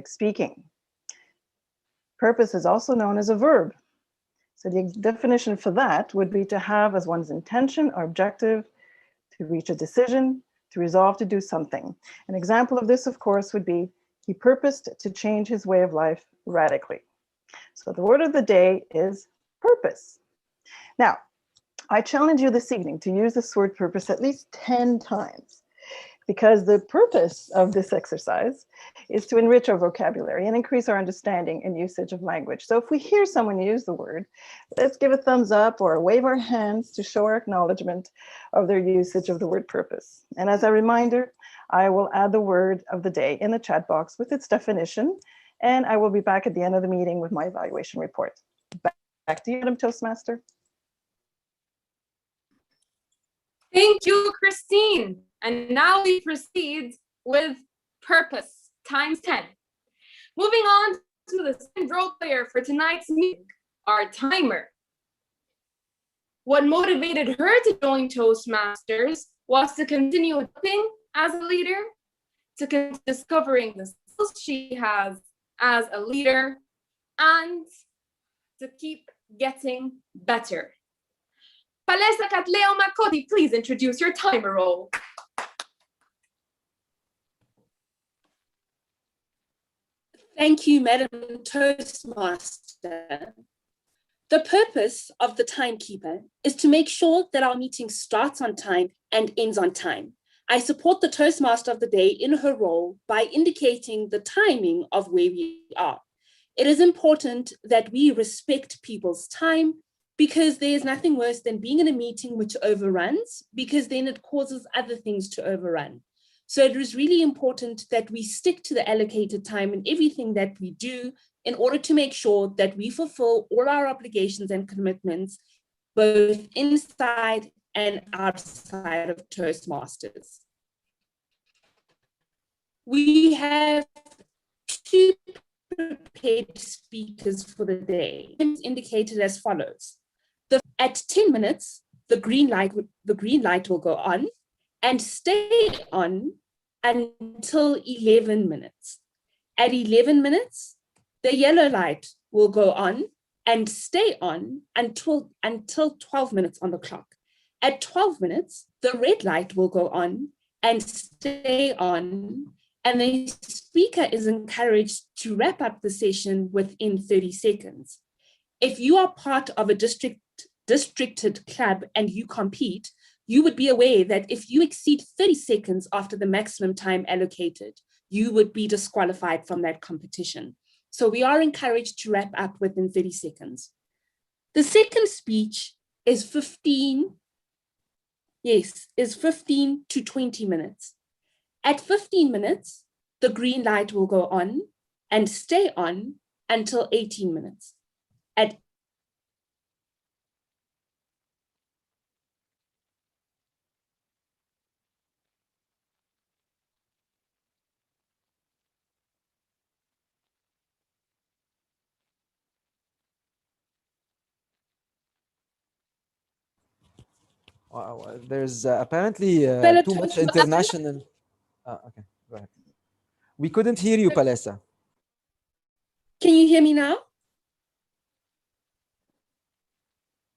speaking. Purpose is also known as a verb. So the definition for that would be to have as one's intention or objective, to reach a decision, to resolve to do something. An example of this, of course, would be he purposed to change his way of life radically. So the word of the day is purpose. Now, I challenge you this evening to use this word purpose at least 10 times, because the purpose of this exercise is to enrich our vocabulary and increase our understanding and usage of language. So if we hear someone use the word, let's give a thumbs up or wave our hands to show our acknowledgement of their usage of the word purpose. And as a reminder, I will add the word of the day in the chat box with its definition, and I will be back at the end of the meeting with my evaluation report. Back to you, Madam Toastmaster. Thank you, Christine. And now we proceed with purpose times 10. Moving on to the second role player for tonight's meeting, our timer. What motivated her to join Toastmasters was to continue developing as a leader, to continue discovering the skills she has as a leader, and to keep getting better. Palesa Katleo Makoti, please introduce your timer role. Thank you, Madam Toastmaster. The purpose of the timekeeper is to make sure that our meeting starts on time and ends on time. I support the Toastmaster of the day in her role by indicating the timing of where we are. It is important that we respect people's time, because there is nothing worse than being in a meeting which overruns, because then it causes other things to overrun. So it is really important that we stick to the allocated time in everything that we do in order to make sure that we fulfill all our obligations and commitments, both inside and outside of Toastmasters. We have 2 prepared speakers for the day, indicated as follows. At 10 minutes, the green light will go on and stay on until 11 minutes. At 11 minutes, the yellow light will go on and stay on until 12 minutes on the clock. At 12 minutes, the red light will go on and stay on, and the speaker is encouraged to wrap up the session within 30 seconds. If you are part of a districted club and you compete, you would be aware that if you exceed 30 seconds after the maximum time allocated, you would be disqualified from that competition. So we are encouraged to wrap up within 30 seconds. The second speech is 15 to 20 minutes. At 15 minutes, the green light will go on and stay on until 18 minutes. At Wow, there's apparently too much international. Okay, go ahead. We couldn't hear you, Palesa. Can you hear me now?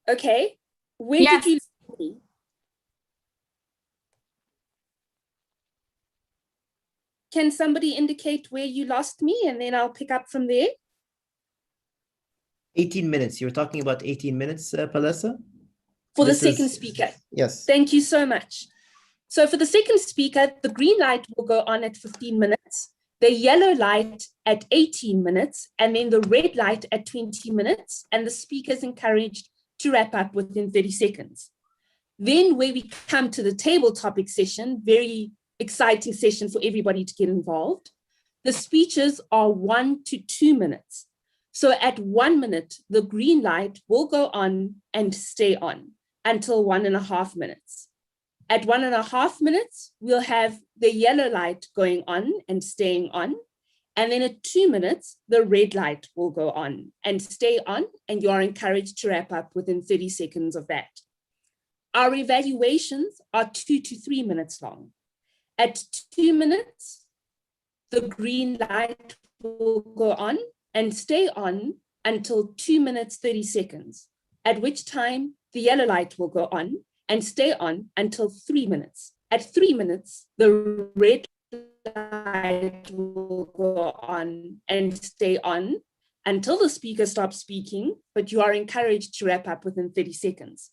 Okay. Where Yes. did you lose me? Can somebody indicate where you lost me, and then I'll pick up from there? 18 minutes. You're talking about 18 minutes, Palesa? For the second speaker. Yes. Thank you so much. So for the second speaker, the green light will go on at 15 minutes, the yellow light at 18 minutes, and then the red light at 20 minutes, and the speaker is encouraged to wrap up within 30 seconds. Then where we come to the table topic session, very exciting session for everybody to get involved. The speeches are 1 to 2 minutes. So at 1 minute, the green light will go on and stay on until 1.5 minutes. At 1.5 minutes, we'll have the yellow light going on and staying on. And then at 2 minutes, the red light will go on and stay on, and you are encouraged to wrap up within 30 seconds of that. Our evaluations are 2 to 3 minutes long. At 2 minutes, the green light will go on and stay on until 2 minutes 30 seconds, at which time the yellow light will go on and stay on until 3 minutes. At 3 minutes, the red light will go on and stay on until the speaker stops speaking, but you are encouraged to wrap up within 30 seconds.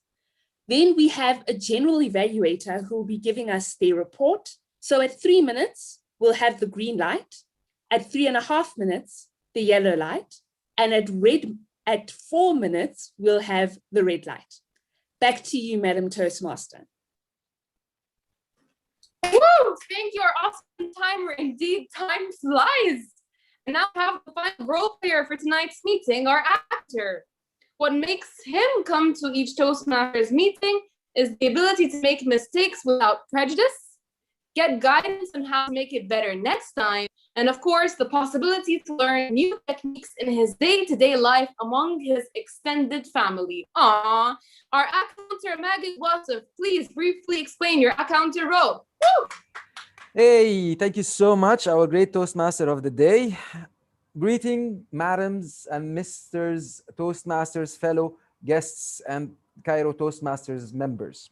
Then we have a general evaluator who will be giving us their report. So at 3 minutes, we'll have the green light. At 3.5 minutes, the yellow light. And at 4 minutes, we'll have the red light. Back to you, Madam Toastmaster. Woo! Thank you, our awesome timer. Indeed, time flies. And now we have the final role player for tonight's meeting, our actor. What makes him come to each Toastmasters meeting is the ability to make mistakes without prejudice, get guidance on how to make it better next time, and of course, the possibility to learn new techniques in his day-to-day life among his extended family. Aww. Our accounter, Maggie Wasif, please briefly explain your accounter role. Woo! Hey, thank you so much, our great Toastmaster of the day. Greeting, madams and misters, Toastmasters, fellow guests, and Cairo Toastmasters members.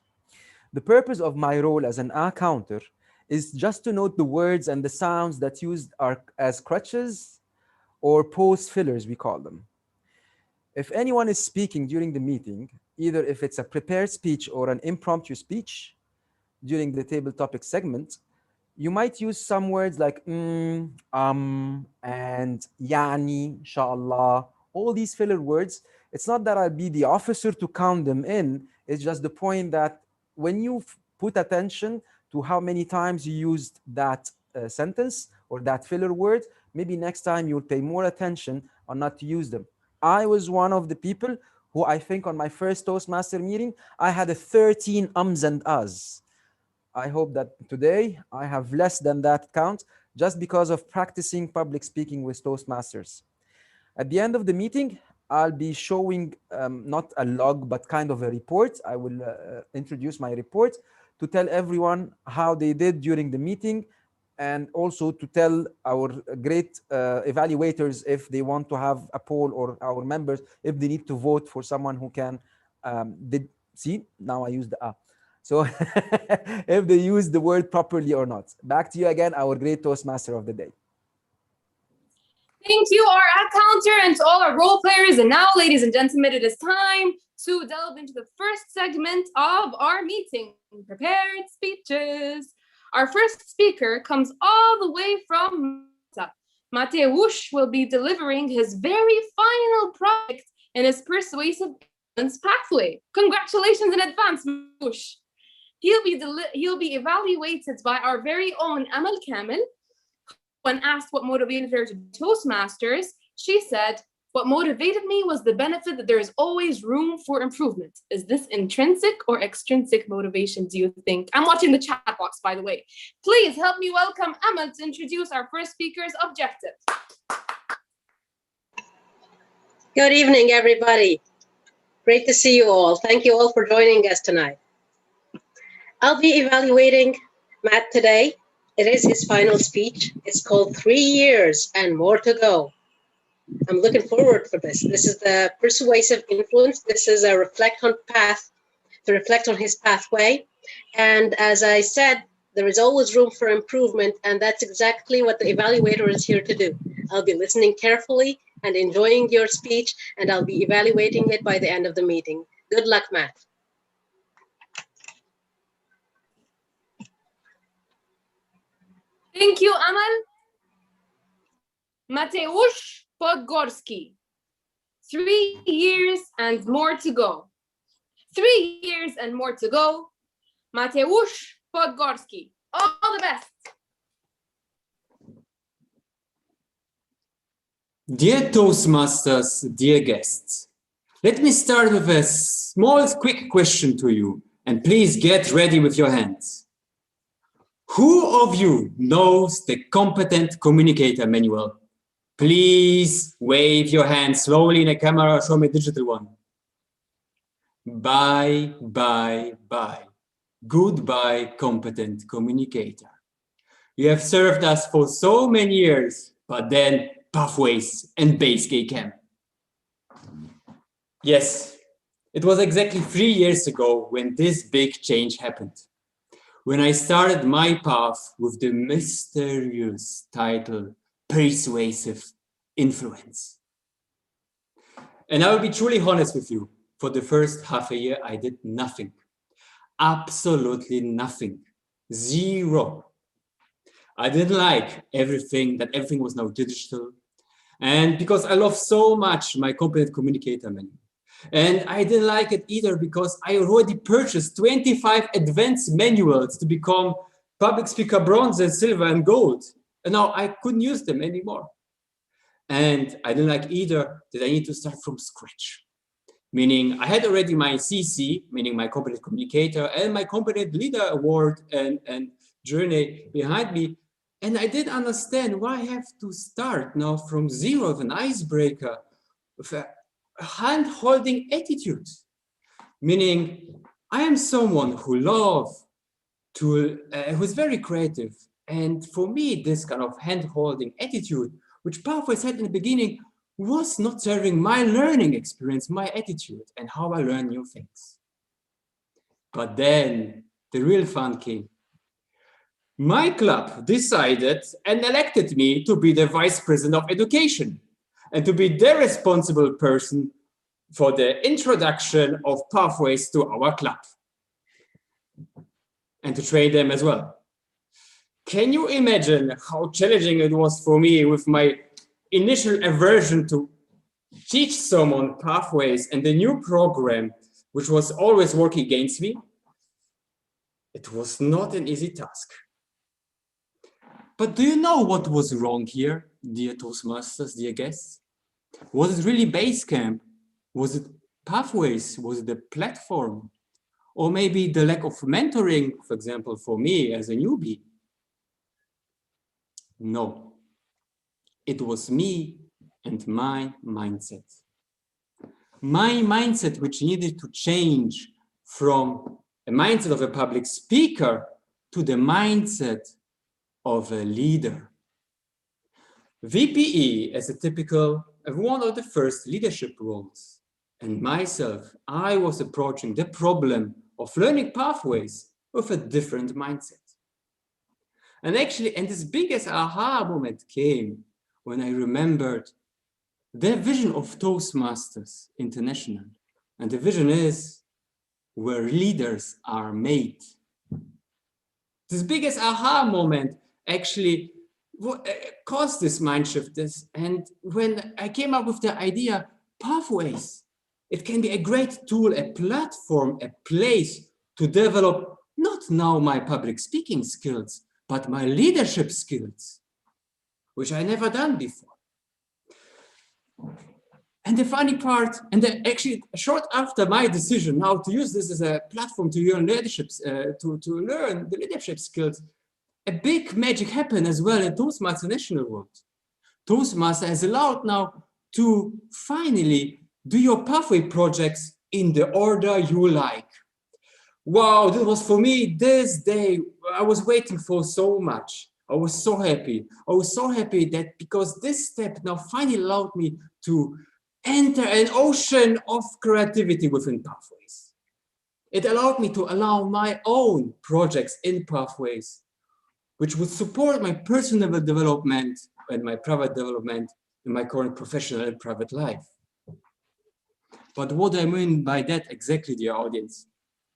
The purpose of my role as an accounter is just to note the words and the sounds that used are as crutches or pause fillers, we call them. If anyone is speaking during the meeting, either if it's a prepared speech or an impromptu speech during the table topic segment, you might use some words like and yani, inshallah, all these filler words. It's not that I'll be the officer to count them in. It's just the point that when you put attention to how many times you used that sentence or that filler word, maybe next time you'll pay more attention on not to use them. I was one of the people who I think on my first Toastmaster meeting, I had 13 ums and ahs. I hope that today I have less than that count just because of practicing public speaking with Toastmasters. At the end of the meeting, I'll be showing not a log, but kind of a report. I will introduce my report to tell everyone how they did during the meeting, and also to tell our great evaluators if they want to have a poll, or our members if they need to vote for someone who can see, now I used the A. So if they use the word properly or not. Back to you again, our great Toastmaster of the day. Thank you, our accounter, and to all our role players. And now, ladies and gentlemen, it is time to delve into the first segment of our meeting, prepared speeches. Our first speaker comes all the way from Malta. Mateusz will be delivering his very final project in his persuasive influence pathway. Congratulations in advance, Mateusz. He'll be evaluated by our very own Amal Kamel. When asked what motivated her to Toastmasters, she said, "What motivated me was the benefit that there is always room for improvement." Is this intrinsic or extrinsic motivation, do you think? I'm watching the chat box, by the way. Please help me welcome Amal to introduce our first speaker's objective. Good evening, everybody. Great to see you all. Thank you all for joining us tonight. I'll be evaluating Matt today. It is his final speech. It's called 3 Years and More to Go. I'm looking forward for this. This is the persuasive influence. This is a reflect on his pathway. And as I said, there is always room for improvement, and that's exactly what the evaluator is here to do. I'll be listening carefully and enjoying your speech, and I'll be evaluating it by the end of the meeting. Good luck, Matt. Thank you, Amal. Mateusz Podgorski. 3 years and more to go. 3 years and more to go. Mateusz Podgorski. All the best. Dear Toastmasters, dear guests, let me start with a small, quick question to you, and please get ready with your hands. Who of you knows the Competent Communicator Manual? Please wave your hand slowly in the camera, show me a digital one. Bye, bye, bye. Goodbye, Competent Communicator. You have served us for so many years, but then pathways and base Camp. Yes, it was exactly 3 years ago when this big change happened. When I started my path with the mysterious title, Persuasive Influence. And I will be truly honest with you, for the first half a year, I did nothing. Absolutely nothing. Zero. I didn't like everything, that everything was now digital. And because I love so much my competent communicator menu. And I didn't like it either because I already purchased 25 advanced manuals to become public speaker bronze and silver and gold. And now I couldn't use them anymore. And I didn't like either that I need to start from scratch. Meaning I had already my CC, meaning my competent communicator, and my competent leader award and journey behind me. And I didn't understand why I have to start now from zero with an icebreaker, with a hand-holding attitude. Meaning I am someone who loves to, who's very creative. And for me, this kind of hand-holding attitude, which Pathways had in the beginning, was not serving my learning experience, my attitude, and how I learn new things. But then the real fun came. My club decided and elected me to be the Vice President of Education and to be the responsible person for the introduction of Pathways to our club and to train them as well. Can you imagine how challenging it was for me with my initial aversion to teach someone Pathways and the new program, which was always working against me? It was not an easy task. But do you know what was wrong here, dear Toastmasters, dear guests? Was it really Basecamp? Was it Pathways? Was it the platform? Or maybe the lack of mentoring, for example, for me as a newbie? No, it was me and my mindset. My mindset, which needed to change from a mindset of a public speaker to the mindset of a leader. VPE as a typical, one of the first leadership roles. And myself, I was approaching the problem of learning Pathways with a different mindset. And actually, and this biggest aha moment came when I remembered the vision of Toastmasters International. And the vision is where leaders are made. This biggest aha moment actually caused this mind shift. And when I came up with the idea, Pathways, it can be a great tool, a platform, a place to develop not now my public speaking skills, but my leadership skills, which I never done before. And the funny part, and actually short after my decision now to use this as a platform to learn leadership, to learn the leadership skills, a big magic happened as well in Toastmasters national world. Toastmasters has allowed now to finally do your pathway projects in the order you like. Wow, this was for me this day. I was waiting for so much. I was so happy. I was so happy that because this step now finally allowed me to enter an ocean of creativity within Pathways. It allowed me to allow my own projects in Pathways, which would support my personal development and my private development in my current professional and private life. But what I mean by that exactly, dear audience,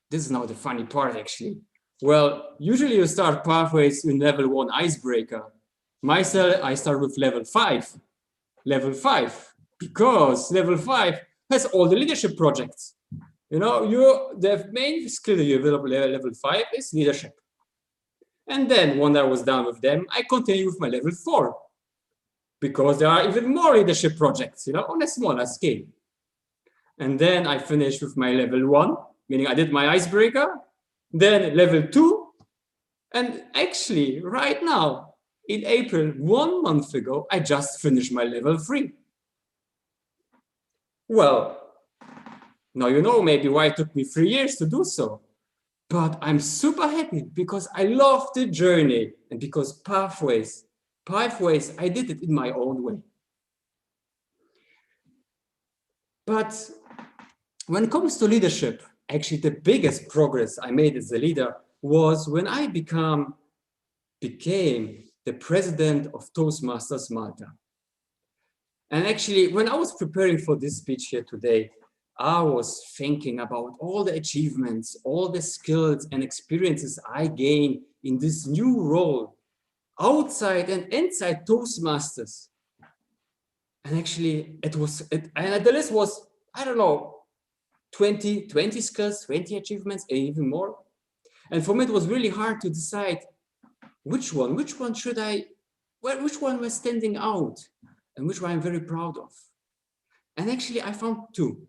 this is now the funny part actually. Well, usually you start Pathways in level 1 icebreaker. Myself, I start with level 5. Level 5, because level 5 has all the leadership projects. You know, the main skill you develop level 5 is leadership. And then when I was done with them, I continue with my level 4, because there are even more leadership projects, you know, on a smaller scale. And then I finished with my level 1, meaning I did my icebreaker, then level 2, and actually right now, in April, 1 month ago, I just finished my level 3. Well, now you know maybe why it took me 3 years to do so. But I'm super happy because I love the journey and because Pathways, I did it in my own way. But when it comes to leadership, actually the biggest progress I made as a leader was when I became the president of Toastmasters Malta. And actually, when I was preparing for this speech here today, I was thinking about all the achievements, all the skills and experiences I gained in this new role, outside and inside Toastmasters. And actually, and the list was, I don't know, 20 skills, 20 achievements, and even more. And for me, it was really hard to decide which one should I, which one was standing out and which one I'm very proud of. And actually, I found two.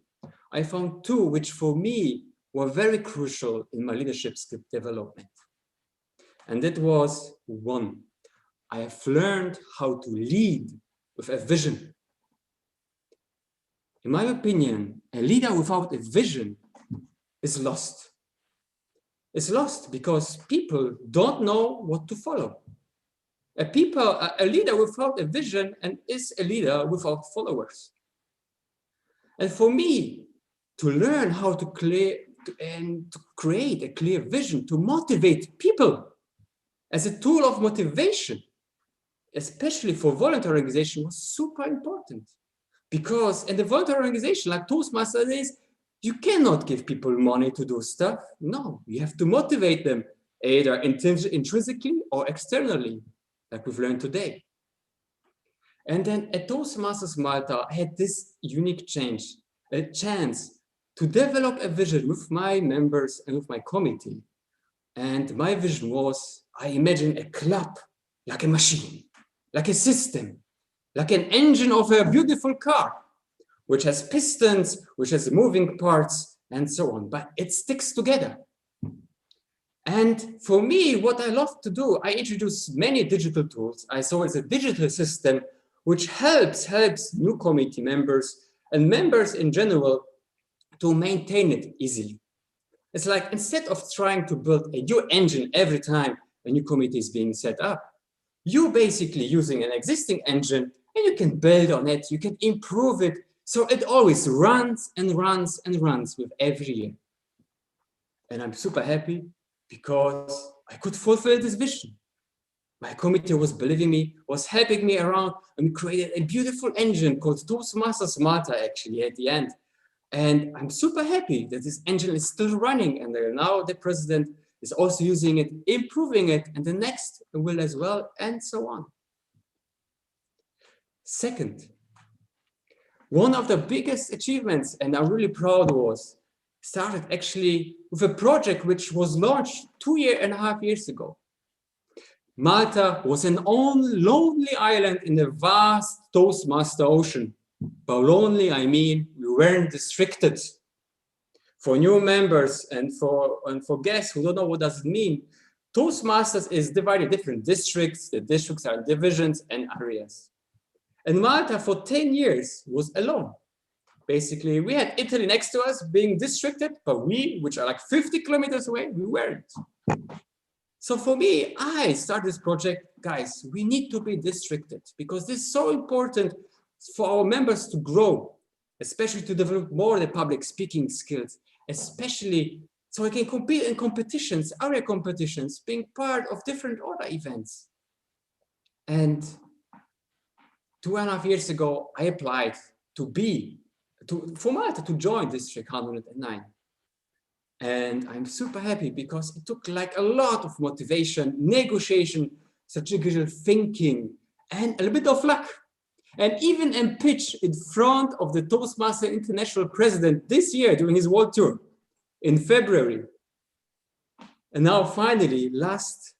I found two which for me were very crucial in my leadership skill development. And that was one, I have learned how to lead with a vision. In my opinion, a leader without a vision is lost. It's lost because people don't know what to follow. A leader without a vision and is a leader without followers. And for me, to learn how to create a clear vision, to motivate people as a tool of motivation, especially for voluntary organization, was super important. Because in the voluntary organization, like Toastmasters, you cannot give people money to do stuff. No, you have to motivate them, either intrinsically or externally, like we've learned today. And then at Toastmasters Malta, I had this unique chance to develop a vision with my members and with my committee. And my vision was, I imagine a club like a machine, like a system, like an engine of a beautiful car, which has pistons, which has moving parts, and so on, but it sticks together. And for me, what I love to do, I introduce many digital tools. I saw it's a digital system which helps new committee members and members in general to maintain it easily. It's like, instead of trying to build a new engine every time a new committee is being set up, you're basically using an existing engine and you can build on it, you can improve it, so it always runs and runs and runs with every year. And I'm super happy because I could fulfill this vision. My committee was believing me, was helping me around, and created a beautiful engine called Toastmasters Malta actually at the end. And I'm super happy that this engine is still running, and now the president is also using it, improving it, and the next will as well, and so on. Second, one of the biggest achievements, and I'm really proud was, started actually with a project which was launched 2.5 years ago. Malta was an lonely island in the vast Toastmaster Ocean. By lonely, I mean we weren't restricted. For new members and for guests who don't know what does it mean, Toastmasters is divided in different districts. The districts are divisions and areas. And Malta for 10 years was alone. Basically, we had Italy next to us being districted, but we, which are like 50 kilometers away, we weren't. So for me, I started this project, guys, we need to be districted because this is so important for our members to grow, especially to develop more the public speaking skills, especially so we can compete in competitions, area competitions, being part of different other events. And 2.5 years ago, I applied for Malta to join District 109. And I'm super happy because it took like a lot of motivation, negotiation, strategical thinking, and a little bit of luck. And even a pitch in front of the Toastmaster International President this year during his world tour in February. And now finally, last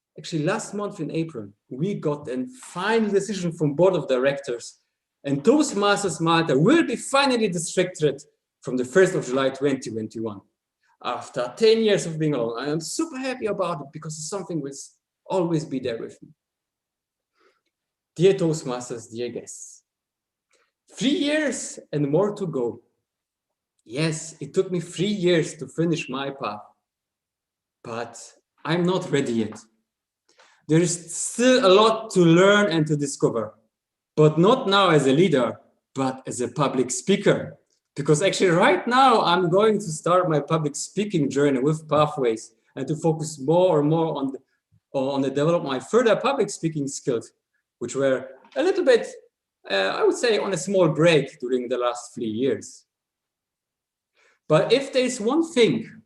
month in April, we got a final decision from Board of Directors, and Toastmasters Malta will be finally districted from the 1st of July 2021. After 10 years of being alone, I am super happy about it because it's something which will always be there with me. Dear Toastmasters, dear guests, 3 years and more to go. Yes, it took me 3 years to finish my path, but I'm not ready yet. There is still a lot to learn and to discover, but not now as a leader, but as a public speaker, Because actually right now I'm going to start my public speaking journey with Pathways and to focus more and more on the develop my further public speaking skills, which were a little bit, I would say, on a small break during the last 3 years. But if there's one thing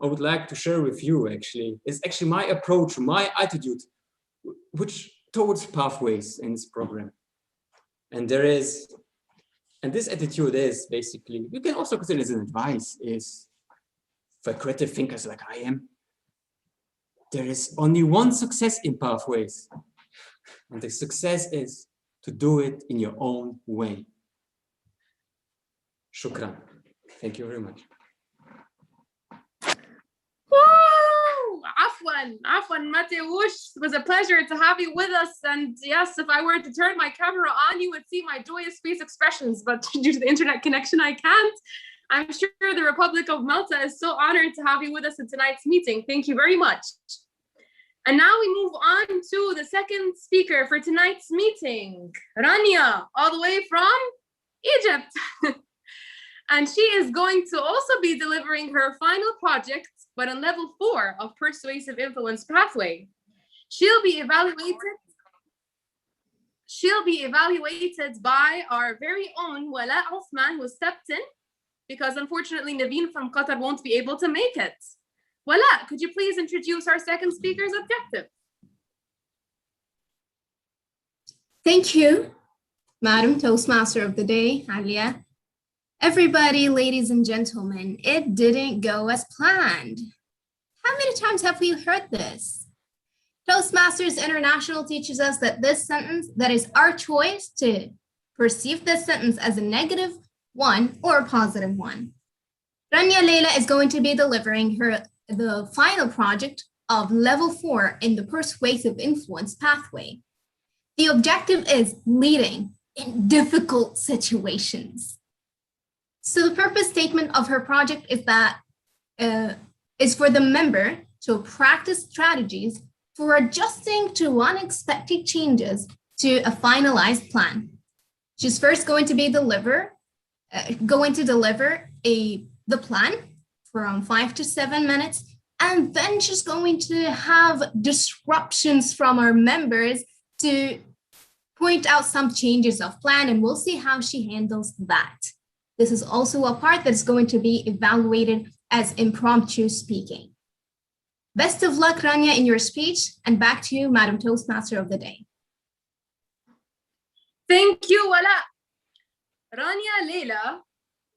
I would like to share with you actually, is actually my approach, my attitude, which towards Pathways in this program. And this attitude is basically, you can also consider it as an advice, is for creative thinkers like I am, there is only one success in Pathways. And the success is to do it in your own way. Shukran. Thank you very much. Woo! Afwan, Mateusz. It was a pleasure to have you with us. And yes, if I were to turn my camera on, you would see my joyous face expressions, but due to the internet connection, I can't. I'm sure the Republic of Malta is so honored to have you with us in tonight's meeting. Thank you very much. And now we move on to the second speaker for tonight's meeting, Rania, all the way from Egypt. And she is going to also be delivering her final project, but on level 4 of Persuasive Influence Pathway. She'll be evaluated by our very own Wala Osman, who stepped in because unfortunately Naveen from Qatar won't be able to make it. Wala, could you please introduce our second speaker's objective? Thank you, Madam Toastmaster of the Day, Alia. Everybody, ladies and gentlemen, it didn't go as planned. How many times have we heard this? Toastmasters International teaches us that this sentence, that is our choice to perceive this sentence as a negative one or a positive one. Rania Leila is going to be delivering the final project of level 4 in the Persuasive Influence Pathway. The objective is leading in difficult situations. So the purpose statement of her project is that is for the member to practice strategies for adjusting to unexpected changes to a finalized plan. She's first going to deliver the plan from 5 to 7 minutes, and then she's going to have disruptions from our members to point out some changes of plan, and we'll see how she handles that. This is also a part that's going to be evaluated as impromptu speaking. Best of luck, Rania, in your speech, and back to you, Madam Toastmaster of the Day. Thank you, Wala. Rania Leila,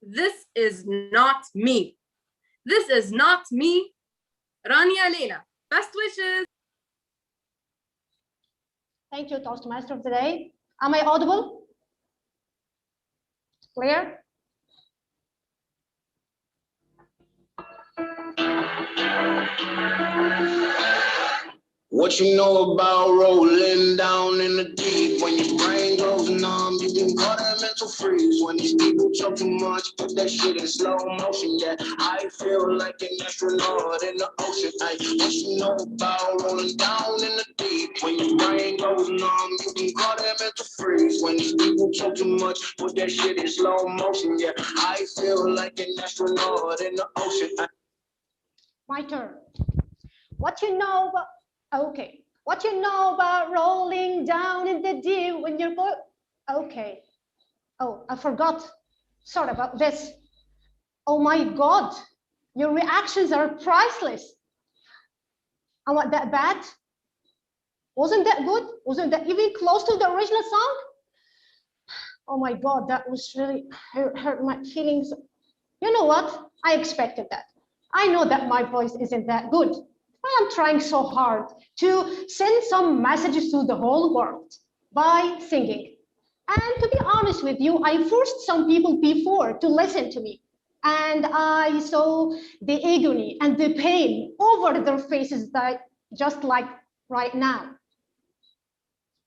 this is not me. This is not me, Rania Leila. Best wishes. Thank you, Toastmaster of the Day. Am I audible? Clear? What you know about rolling down in the deep? When your brain goes numb, you can call that mental freeze. When these people talk too much, put that shit in slow motion. Yeah, I feel like an astronaut in the ocean. Ay, what you know about rolling down in the deep? When your brain goes numb, you can call that mental freeze. When these people talk too much, put that shit in slow motion. Yeah, I feel like an astronaut in the ocean. Ay. My turn. What you know about, okay. What you know about rolling down in the deep when you're going, okay. Oh, I forgot. Sorry about this. Oh my God, your reactions are priceless. And what, that bad? Wasn't that good? Wasn't that even close to the original song? Oh my God, that was really hurt my feelings. You know what? I expected that. I know that my voice isn't that good, but I'm trying so hard to send some messages to the whole world by singing. And to be honest with you, I forced some people before to listen to me. And I saw the agony and the pain over their faces, that just like right now.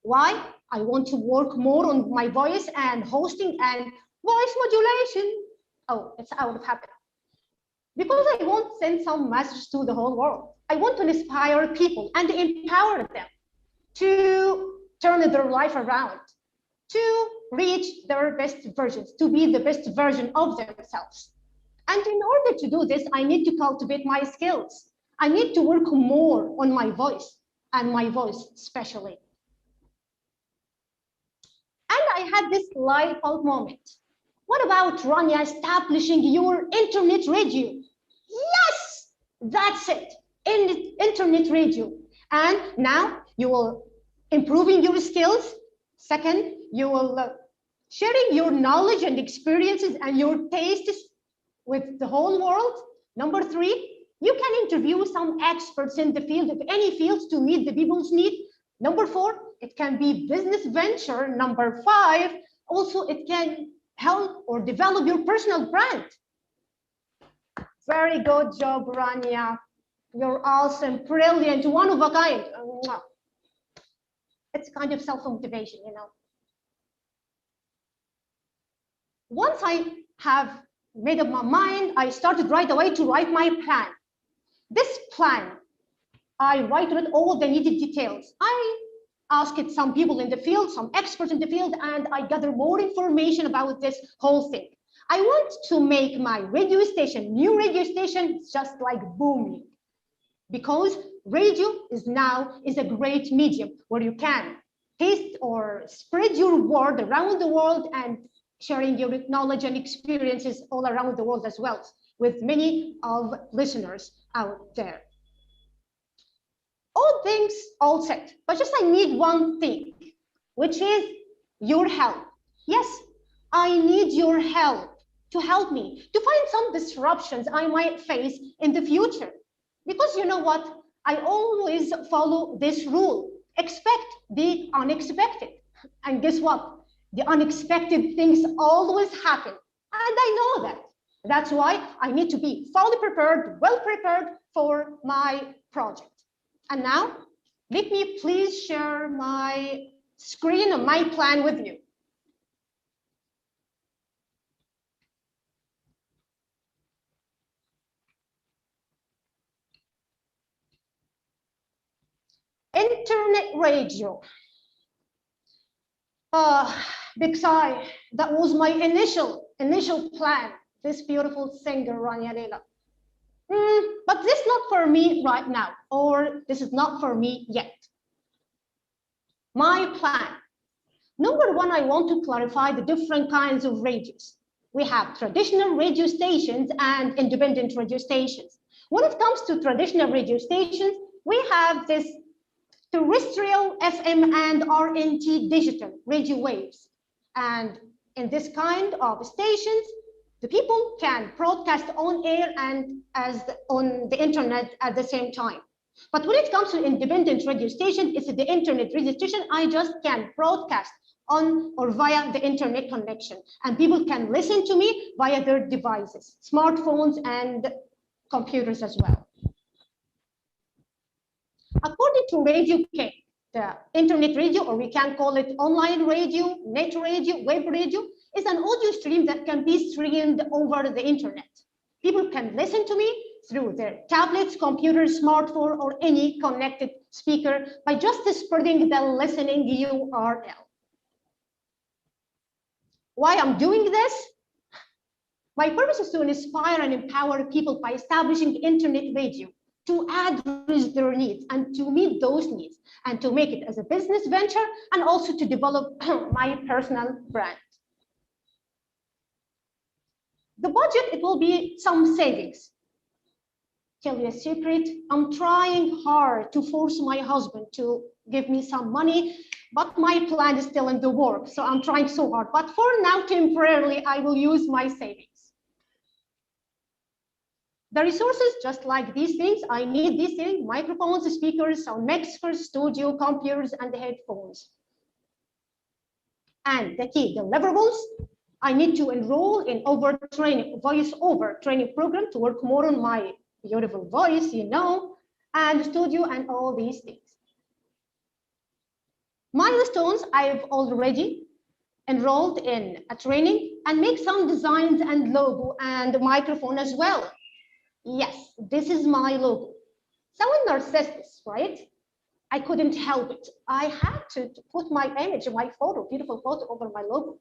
Why? I want to work more on my voice and hosting and voice modulation. Oh, it's out of habit. Because I want to send some message to the whole world. I want to inspire people and empower them to turn their life around. to reach their best versions, to be the best version of themselves. And in order to do this, I need to cultivate my skills. I need to work more on my voice, and my voice especially. And I had this light bulb moment. What about, Rania, establishing your internet radio? Yes, that's it, internet radio. And now you will improving your skills. Second, you will sharing your knowledge and experiences and your tastes with the whole world. Number three, you can interview some experts in the field, of any fields, to meet the people's need. Number four, it can be business venture. Number five, also it can help or develop your personal brand. Very good job, Rania. You're awesome, brilliant, one of a kind. It's kind of self-motivation, you know. Once I have made up my mind, I started right away to write my plan. This plan, I write it all the needed details. I asked some people in the field, some experts in the field, and I gather more information about this whole thing. I want to make my radio station, new radio station, just like booming, because radio is now a great medium where you can taste or spread your word around the world and sharing your knowledge and experiences all around the world as well, with many of listeners out there. All things all set, but just I need one thing, which is your help. Yes, I need your help to help me to find some disruptions I might face in the future. Because you know what? I always follow this rule. Expect the unexpected. And guess what? The unexpected things always happen. And I know that. That's why I need to be fully prepared, well prepared for my project. And now, let me please share my screen and my plan with you. Internet radio. Big sigh. That was my initial plan. This beautiful singer, Rania Leila. But this is not for me right now, or this is not for me yet. My plan. Number one, I want to clarify the different kinds of radios. We have traditional radio stations and independent radio stations. When it comes to traditional radio stations, we have this terrestrial FM and RNT digital radio waves. And in this kind of stations, the people can broadcast on air and on the internet at the same time. But when it comes to independent radio station, it's the internet radio station. I just can broadcast on or via the internet connection, and people can listen to me via their devices, smartphones and computers as well. According to Radio K, the internet radio, or we can call it online radio, net radio, web radio, is an audio stream that can be streamed over the internet. People can listen to me through their tablets, computers, smartphone, or any connected speaker by just spreading the listening URL. Why I'm doing this? My purpose is to inspire and empower people by establishing internet radio to address their needs and to meet those needs and to make it as a business venture and also to develop my personal brand. The budget, it will be some savings. Tell you a secret, I'm trying hard to force my husband to give me some money, but my plan is still in the work, so I'm trying so hard. But for now, temporarily, I will use my savings. The resources, just like these things, I need these things: microphones, speakers, sound mixers, studio, computers, and headphones. And the key deliverables, I need to enroll in voice-over training program to work more on my beautiful voice, you know, and studio and all these things. Milestones, I've already enrolled in a training and make some designs and logo and microphone as well. Yes, this is my logo. Sound narcissist, right? I couldn't help it. I had to put my image, my photo, beautiful photo over my logo.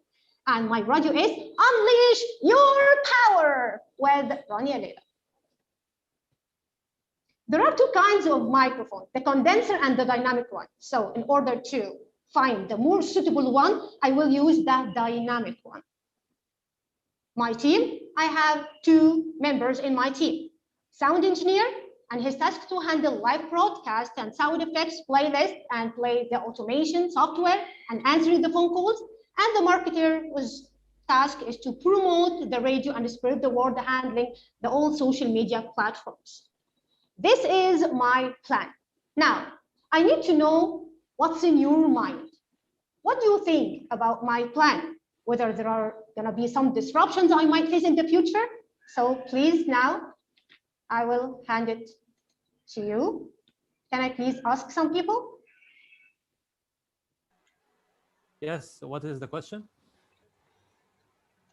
And my radio is Unleash Your Power with Rania Leila. There are two kinds of microphone, the condenser and the dynamic one. So in order to find the more suitable one, I will use that dynamic one. My team, I have two members in my team, sound engineer, and his task to handle live broadcast and sound effects, playlist, and play the automation software and answer the phone calls. And the marketer whose task is to promote the radio and spread the word, handling the all social media platforms. This is my plan. Now, I need to know what's in your mind. What do you think about my plan? Whether there are going to be some disruptions I might face in the future? So please now, I will hand it to you. Can I please ask some people? Yes, what is the question?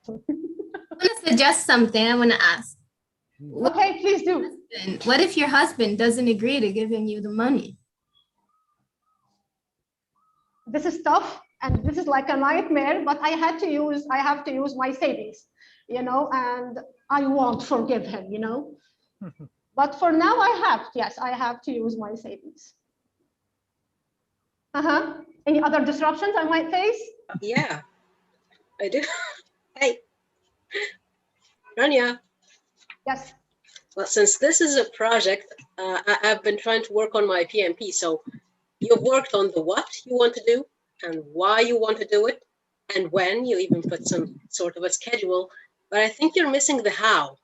I want to suggest something. I want to ask. Okay, please do. What if your husband doesn't agree to giving you the money? This is tough, and this is like a nightmare, but I have to use my savings, you know, and I won't forgive him, you know. But for now, I have to use my savings. Any other disruptions I might face? Yeah, I do. Hey, Rania. Yes. Well, since this is a project, I've been trying to work on my PMP. So you've worked on the what you want to do and why you want to do it, and when. You even put some sort of a schedule. But I think you're missing the how.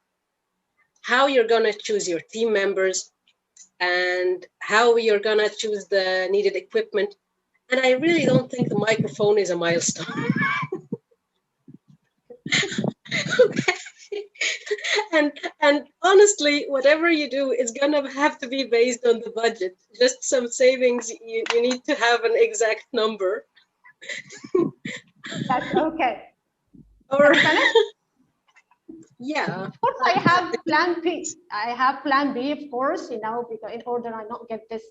How you're going to choose your team members and how you're going to choose the needed equipment. And I really don't think the microphone is a milestone. Okay. And honestly, whatever you do is gonna have to be based on the budget. Just some savings, you need to have an exact number. That's okay. Or yeah. Of course, I have plan B. I have plan B, of course, you know, because in order I not get this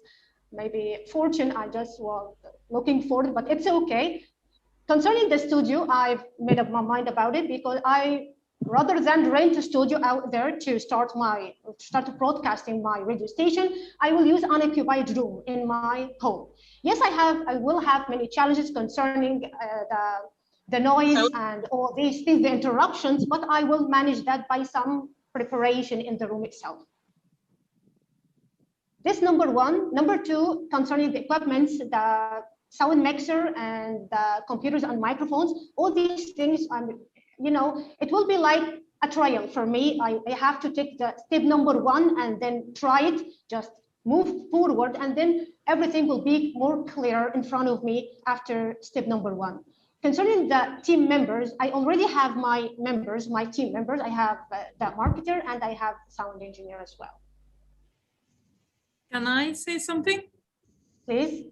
maybe fortune, I just was looking for it, but it's okay. Concerning the studio, I've made up my mind about it because rather than rent a studio out there to start broadcasting my radio station, I will use unoccupied room in my home. Yes, I will have many challenges concerning the noise and all these things, the interruptions, but I will manage that by some preparation in the room itself. This number one. Number two, concerning the equipment, the sound mixer and the computers and microphones, all these things, you know, it will be like a trial for me. I have to take the step number one and then try it, just move forward, and then everything will be more clear in front of me after step number one. Concerning the team members, I already have my members, my team members. I have the marketer and I have sound engineer as well. Can I say something? Please.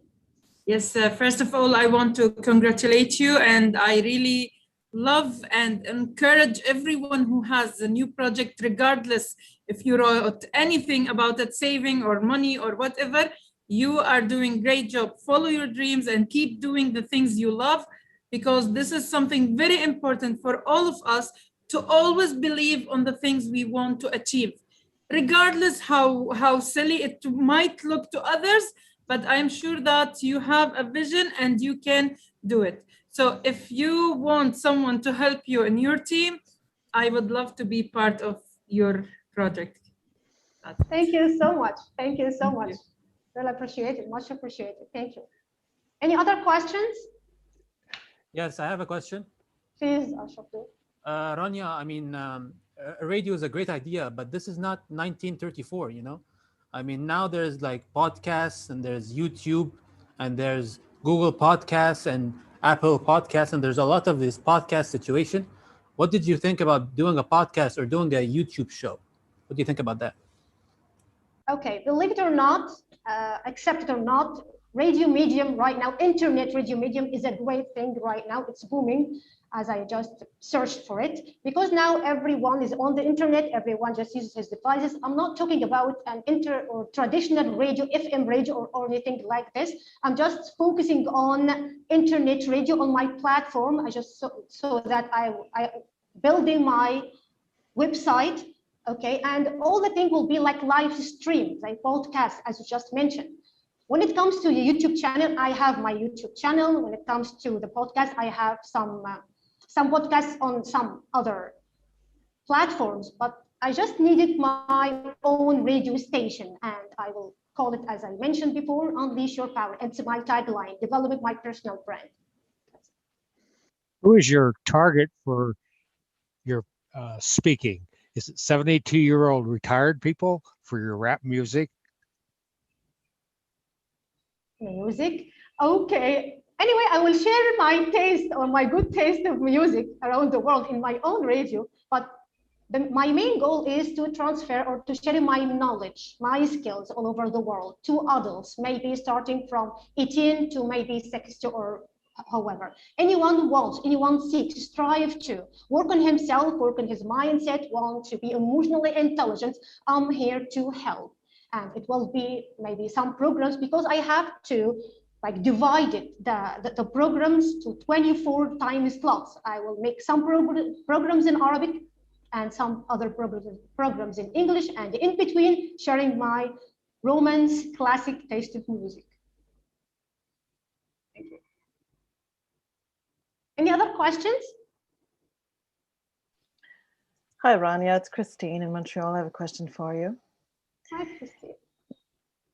Yes, first of all, I want to congratulate you, and I really love and encourage everyone who has a new project, regardless if you wrote anything about it, saving or money or whatever. You are doing great job. Follow your dreams and keep doing the things you love, because this is something very important for all of us to always believe on the things we want to achieve, regardless how silly it might look to others. But I'm sure that you have a vision and you can do it. So if you want someone to help you in your team, I would love to be part of your project. Thank you so much. Thank you so much. Really appreciate it. Much appreciated. Thank you. Any other questions? Yes, I have a question. Please, Ashraf. Rania, I mean, radio is a great idea, but this is not 1934, you know? I mean, now there's like podcasts and there's YouTube and there's Google Podcasts and Apple Podcasts, and there's a lot of this podcast situation. What did you think about doing a podcast or doing a YouTube show? What do you think about that? Okay, believe it or not, accept it or not, radio medium right now, internet radio medium is a great thing right now. It's booming. as I just searched for it, because now everyone is on the internet, everyone just uses his devices. I'm not talking about an or traditional radio, FM radio or anything like this. I'm just focusing on internet radio on my platform. I just so that I building my website, okay, and all the thing will be like live streams, like podcasts, as you just mentioned. When it comes to the YouTube channel, I have my YouTube channel. When it comes to the podcast, I have some podcasts on some other platforms, but I just needed my own radio station, and I will call it, as I mentioned before, Unleash Your Power. It's my tagline, developing my personal brand. Who is your target for your speaking? Is it 72-year-old retired people for your rap music? Music? Okay. Anyway, I will share my taste or my good taste of music around the world in my own radio, but my main goal is to transfer or to share my knowledge, my skills all over the world to adults, maybe starting from 18 to maybe 60 or however. Anyone wants, anyone seeks, strive to work on himself, work on his mindset, want to be emotionally intelligent, I'm here to help. And it will be maybe some programs, because I have to like divided the programs to 24 time slots. I will make some programs in Arabic and some other programs in English, and in between sharing my Romance classic taste of music. Thank you. Any other questions? Hi, Rania. It's Christine in Montreal. I have a question for you. Hi, Christine.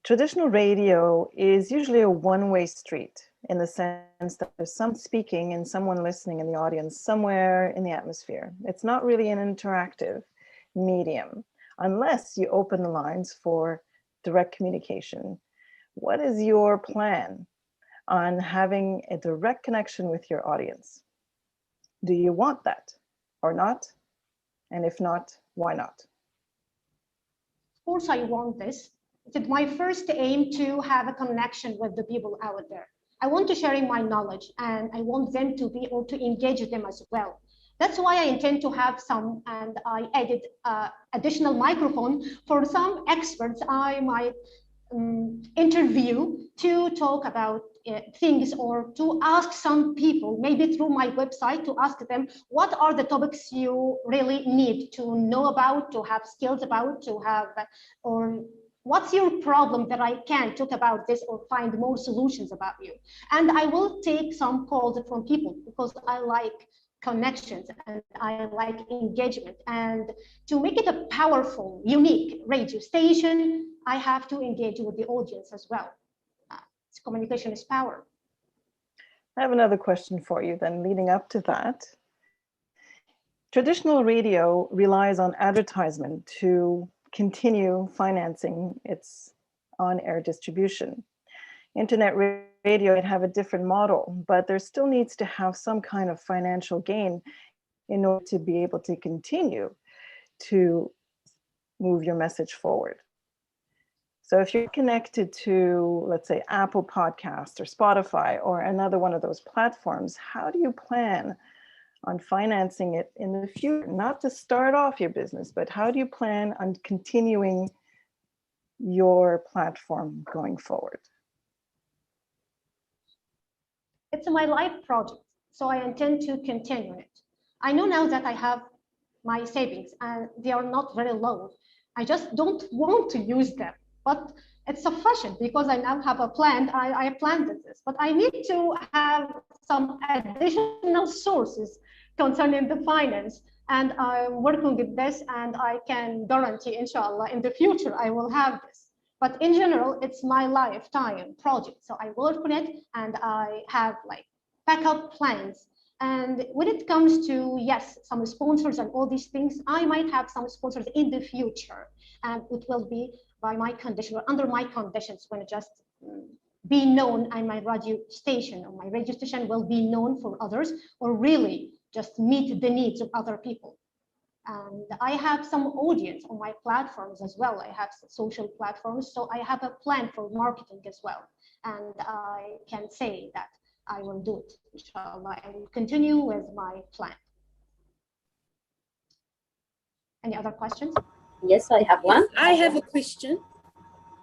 Traditional radio is usually a one-way street in the sense that there's some speaking and someone listening in the audience somewhere in the atmosphere. It's not really an interactive medium unless you open the lines for direct communication. What is your plan on having a direct connection with your audience? Do you want that or not? And if not, why not? Of course, I want this. It's my first aim to have a connection with the people out there. I want to share my knowledge, and I want them to be able to engage them as well. That's why I intend to have some, and I added additional microphone for some experts I might interview to talk about things, or to ask some people, maybe through my website, to ask them what are the topics you really need to know about, to have skills about, to have, or what's your problem that I can talk about this or find more solutions about you. And I will take some calls from people because I like connections and I like engagement. And to make it a powerful, unique radio station, I have to engage with the audience as well. Communication is power. I have another question for you then, leading up to that. Traditional radio relies on advertisement to continue financing its on-air distribution. Internet radio might have a different model, but there still needs to have some kind of financial gain in order to be able to continue to move your message forward. So if you're connected to, let's say, Apple Podcasts or Spotify or another one of those platforms, how do you plan on financing it in the future? Not to start off your business, but how do you plan on continuing your platform going forward? It's my life project, so I intend to continue it. I know now that I have my savings and they are not very low. I just don't want to use them. But it's sufficient because I now have a plan. I planned this, but I need to have some additional sources concerning the finance. And I'm working with this, and I can guarantee, inshallah, in the future, I will have this. But in general, it's my lifetime project. So I work on it, and I have like backup plans. And when it comes to, yes, some sponsors and all these things, I might have some sponsors in the future, and it will be by my condition or under my conditions, when it just be known, and my radio station or my radio station will be known for others, or really just meet the needs of other people. And I have some audience on my platforms as well. I have social platforms, so I have a plan for marketing as well. And I can say that I will do it, inshallah. I will continue with my plan. Any other questions? Yes, I have one. I have a question.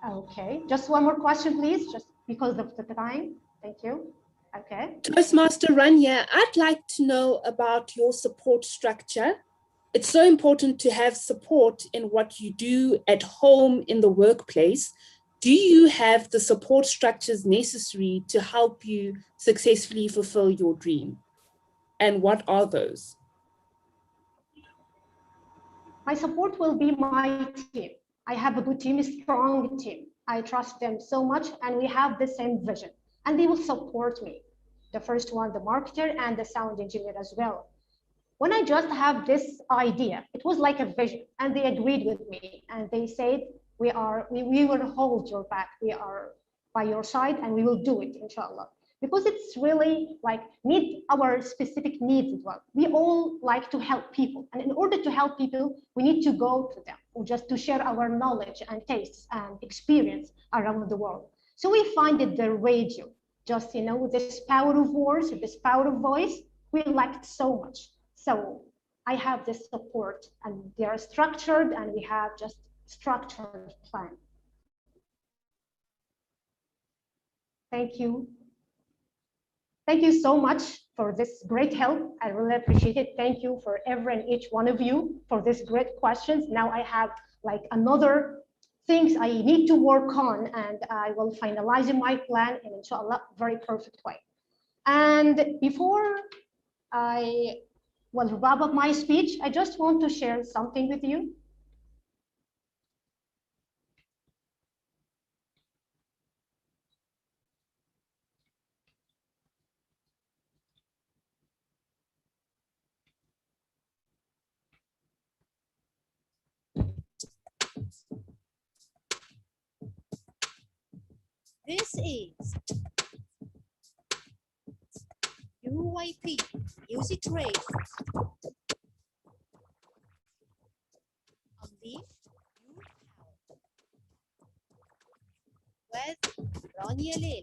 Okay, just one more question, please, just because of the time. Thank you. Okay. Toastmaster Rania, I'd like to know about your support structure. It's so important to have support in what you do at home, in the workplace. Do you have the support structures necessary to help you successfully fulfill your dream? And what are those? My support will be my team. I have a good team, a strong team. I trust them so much, and we have the same vision, and they will support me. The first one, the marketer and the sound engineer as well. When I just have this idea, it was like a vision, and they agreed with me, and they said, we will hold your back. We are by your side, and we will do it, inshallah. Because it's really like meet our specific needs as well. We all like to help people, and in order to help people, we need to go to them, or just to share our knowledge and tastes and experience around the world. So we find it the radio, just this power of words, this power of voice, we liked so much. So I have this support, and they are structured, and we have just structured plan. Thank you. Thank you so much for this great help. I really appreciate it. Thank you for every and each one of you for these great questions. Now I have like another things I need to work on, and I will finalize my plan in, inshallah, very perfect way. And before I will wrap up my speech, I just want to share something with you. This is UYP Music Trade on the with Rania Leila.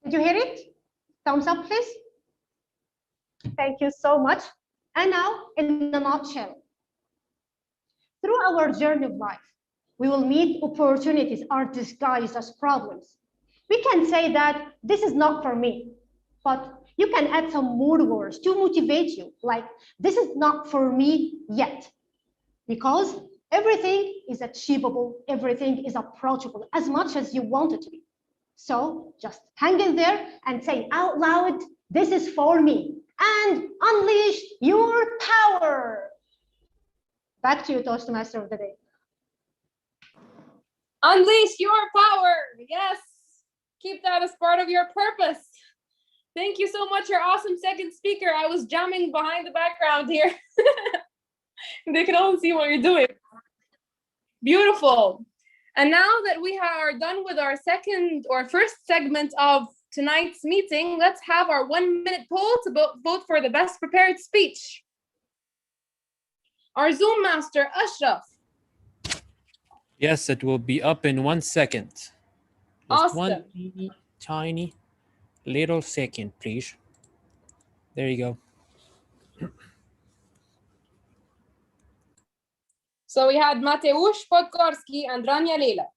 Did you hear it? Thumbs up, please. Thank you so much. And now, in a nutshell, through our journey of life, we will meet opportunities are disguised as problems. We can say that this is not for me, but you can add some more words to motivate you, like this is not for me yet, because everything is achievable, everything is approachable as much as you want it to be. So just hang in there and say out loud, this is for me, and unleash your power. Back to you, Toastmaster of the day. Unleash your power. Yes. Keep that as part of your purpose. Thank you so much, your awesome second speaker. I was jamming behind the background here. They can all see what you're doing. Beautiful. And now that we are done with our first segment of tonight's meeting, let's have our 1 minute poll to vote for the best prepared speech. Our Zoom master, Ashraf. Yes, it will be up in 1 second. Just awesome. One tiny little second, please. There you go. So we had Mateusz Podgorski and Rania Leila.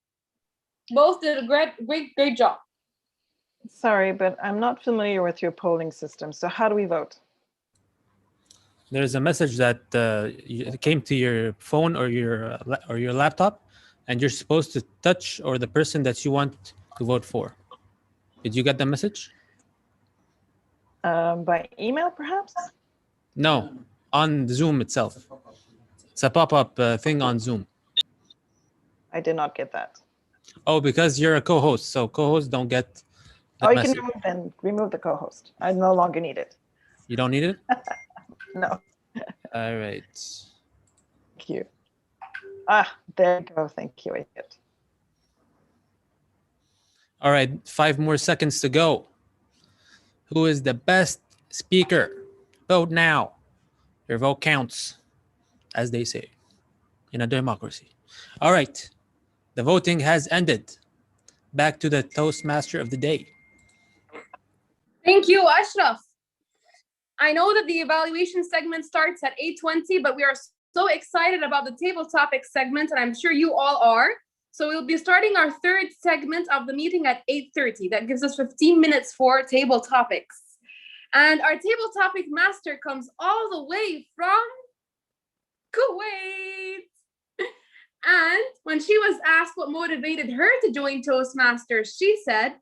Both did a great job. Sorry, but I'm not familiar with your polling system. So how do we vote? There's a message that came to your phone or your laptop, and you're supposed to touch or the person that you want to vote for. Did you get the message? By email, perhaps? No, on Zoom itself. It's a pop-up thing on Zoom. I did not get that. Oh, because you're a co-host, so co-hosts don't get the you message. can remove the co-host. I no longer need it. You don't need it? No. All right. Thank you. There you go. Thank you. I did. All right, 5 more seconds to go. Who is the best speaker? Vote now. Your vote counts, as they say, in a democracy. All right, The voting has ended. Back to the Toastmaster of the day. Thank you, Ashraf. I know that the evaluation segment starts at 8:20, but we are so excited about the table topic segment, and I'm sure you all are. So we'll be starting our third segment of the meeting at 8:30. That gives us 15 minutes for table topics. And our table topic master comes all the way from Kuwait. And when she was asked what motivated her to join Toastmasters, she said,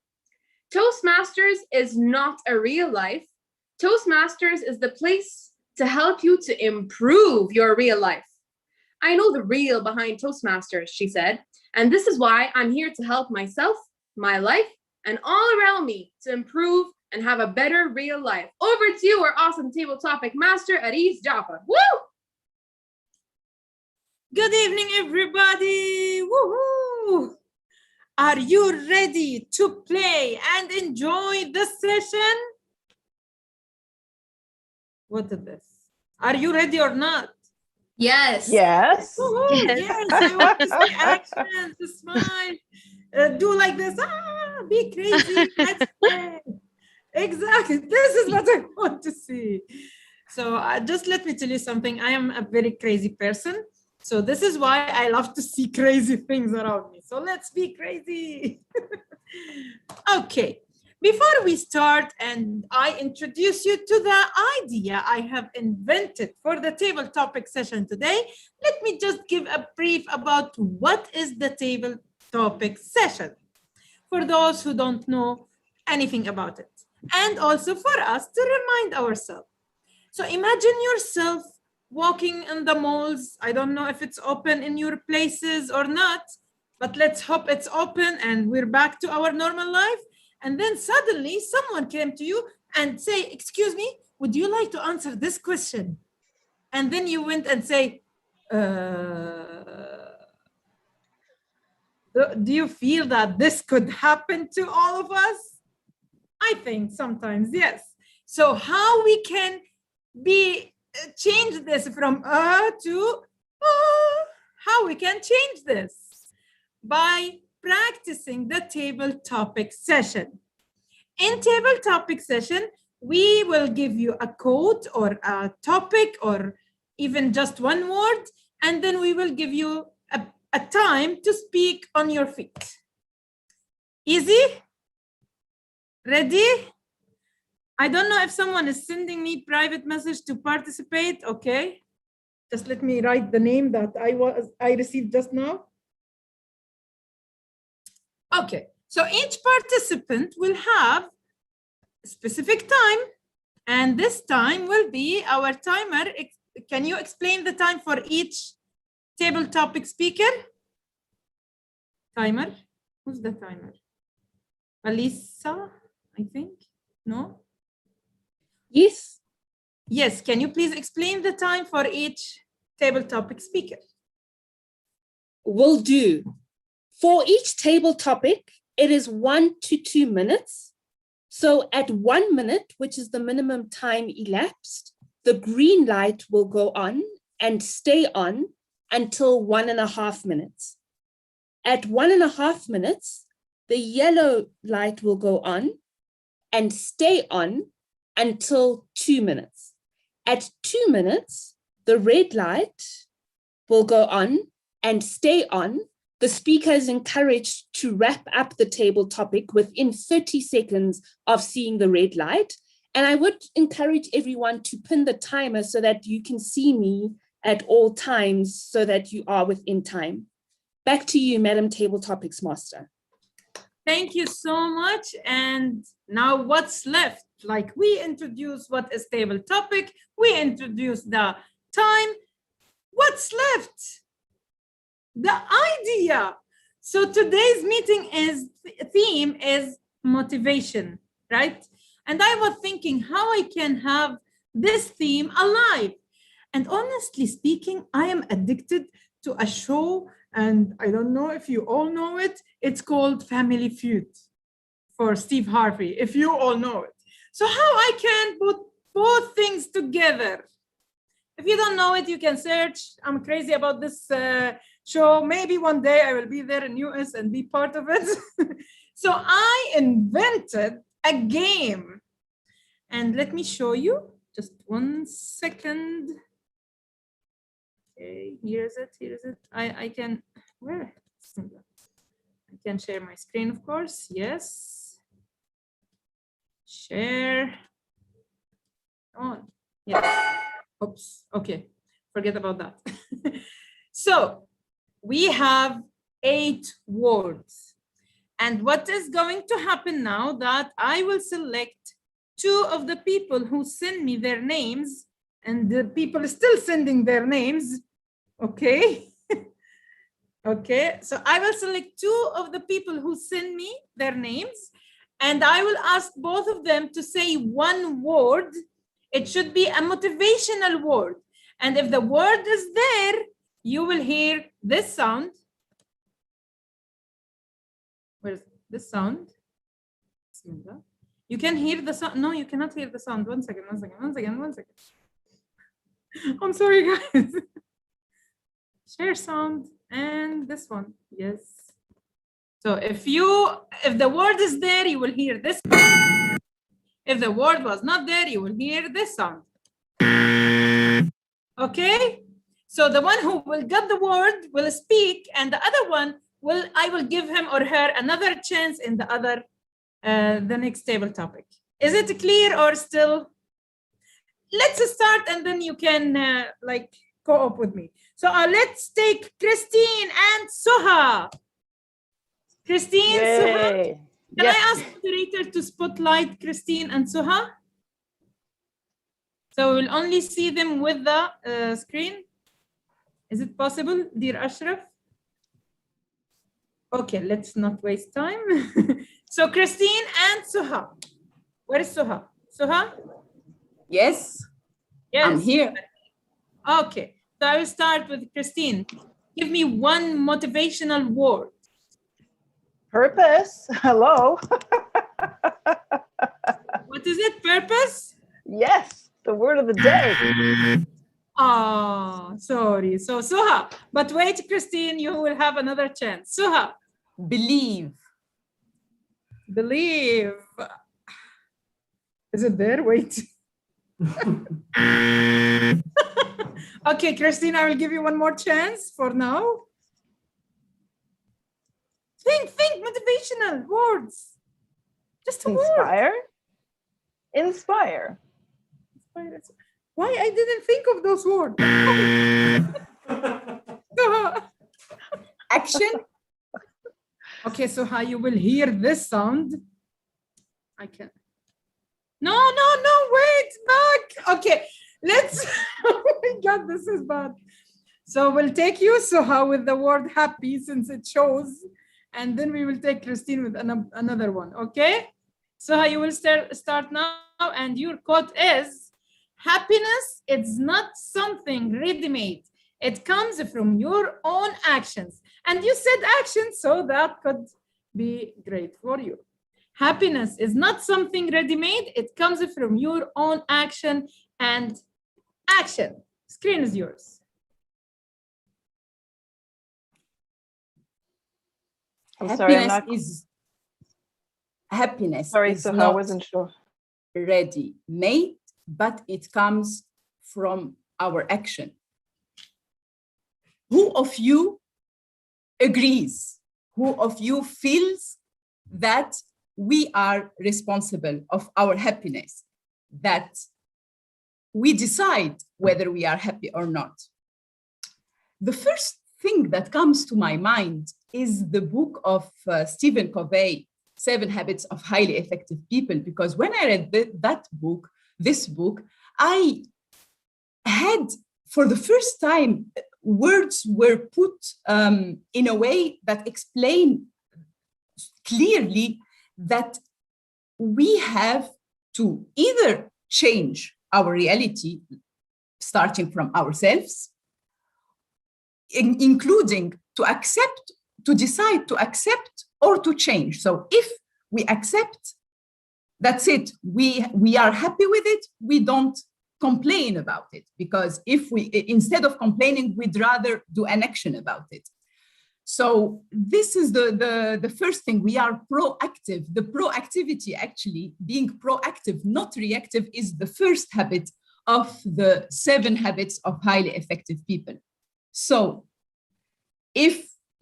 Toastmasters is not a real life. Toastmasters is the place to help you to improve your real life. I know the real behind Toastmasters, she said, and this is why I'm here to help myself, my life, and all around me to improve and have a better real life. Over to you, our awesome table topic master, Aris Jafar. Woo! Good evening, everybody. Woohoo! Are you ready to play and enjoy the session? What is this? Are you ready or not? Yes. Yes. Yes, I want to see action, to smile, do like this, be crazy, let's play. Exactly, this is what I want to see. So just let me tell you something. I am a very crazy person. So this is why I love to see crazy things around me. So let's be crazy. Okay, before we start and I introduce you to the idea I have invented for the table topic session today, let me just give a brief about what is the table topic session for those who don't know anything about it, and also for us to remind ourselves. So imagine yourself walking in the malls. I don't know if it's open in your places or not, but let's hope it's open and we're back to our normal life. And then suddenly someone came to you and say, excuse me, would you like to answer this question? And then you went and say, do you feel that this could happen to all of us? I think sometimes, yes. So how we can change this from to how we can change this? By practicing the table topic session. In table topic session, we will give you a quote or a topic or even just one word, and then we will give you a time to speak on your feet. Easy? Ready? I don't know if someone is sending me private message to participate. Okay. Just let me write the name that I received just now. Okay. So each participant will have a specific time, and this time will be our timer. Can you explain the time for each table topic speaker? Timer? Who's the timer? Alisa, I think. No? Yes. Yes, can you please explain the time for each table topic speaker? Will do. For each table topic, it is 1 to 2 minutes. So at 1 minute, which is the minimum time elapsed, the green light will go on and stay on until 1.5 minutes. At 1.5 minutes, the yellow light will go on and stay on until 2 minutes. At 2 minutes, the red light will go on and stay on. The speaker is encouraged to wrap up the table topic within 30 seconds of seeing the red light. And I would encourage everyone to pin the timer so that you can see me at all times so that you are within time. Back to you, Madam Table Topics Master. Thank you so much. And now what's left? Like we introduced what is table topic, we introduced the time. What's left? The idea. So today's meeting theme is motivation, right? And I was thinking how I can have this theme alive. And honestly speaking, I am addicted to a show, and I don't know if you all know it. It's called Family Feud for Steve Harvey, if you all know it. So how I can put both things together? If you don't know it, you can search. I'm crazy about this So maybe one day I will be there in US and be part of it. So I invented a game. And let me show you. Just 1 second. Okay, here is it. I can, where? I can share my screen, of course. Yes. Share. On. Yes. Oops. Okay. Forget about that. So we have 8 words. And what is going to happen now that I will select 2 of the people who send me their names, and the people are still sending their names. Okay. Okay. So I will select 2 of the people who send me their names, and I will ask both of them to say one word. It should be a motivational word. And if the word is there, you will hear this sound. Where's this sound? You can hear the sound. No, you cannot hear the sound. 1 second. I'm sorry, guys. Share sound and this one. Yes. So if the word is there, you will hear this. If the word was not there, you will hear this sound. Okay? So the one who will get the word will speak, and the other one I will give him or her another chance in the next table topic. Is it clear or still? Let's start, and then you can co-op with me. So let's take Christine and Suha. Christine, Yay. Suha. Can Yes. I ask the moderator to spotlight Christine and Suha? So we'll only see them with the screen. Is it possible, dear Ashraf? Okay, let's not waste time. So Christine and Suha. Where is Suha? Suha? Yes. Yes. I'm here. Okay, so I will start with Christine. Give me one motivational word. Purpose. Hello. What is it? Purpose? Yes, the word of the day. Oh, sorry. So Suha, but wait, Christine, you will have another chance. Suha. Believe. Believe. Is it there? Wait. Okay, Christine, I will give you one more chance for now. Think motivational words. Just a Inspire. word. Inspire. Why I didn't think of those words? Action. Okay, so how you will hear this sound? I can. No, wait, back. Okay, let's. Oh my God, this is bad. So we'll take you, Suha, with the word happy since it shows, and then we will take Christine with another one. Okay, Suha, you will start now, and your quote is: happiness is not something ready-made. It comes from your own actions. And you said action, so that could be great for you. Happiness is not something ready-made. It comes from your own action and action. Screen is yours. Happiness Sorry, is Suha, I not wasn't sure. ready-made, but it comes from our action. Who of you agrees? Who of you feels that we are responsible of our happiness, that we decide whether we are happy or not? The first thing that comes to my mind is the book of Stephen Covey, 7 Habits of Highly Effective People, because when I read this book, I had, for the first time, words were put in a way that explain clearly that we have to either change our reality, starting from ourselves, including to decide to accept or to change. So if we accept, that's it. We are happy with it. We don't complain about it, because if we, instead of complaining, we'd rather do an action about it. So this is the first thing. We are proactive. The proactivity, actually being proactive, not reactive, is the first habit of the 7 habits of highly effective people. So if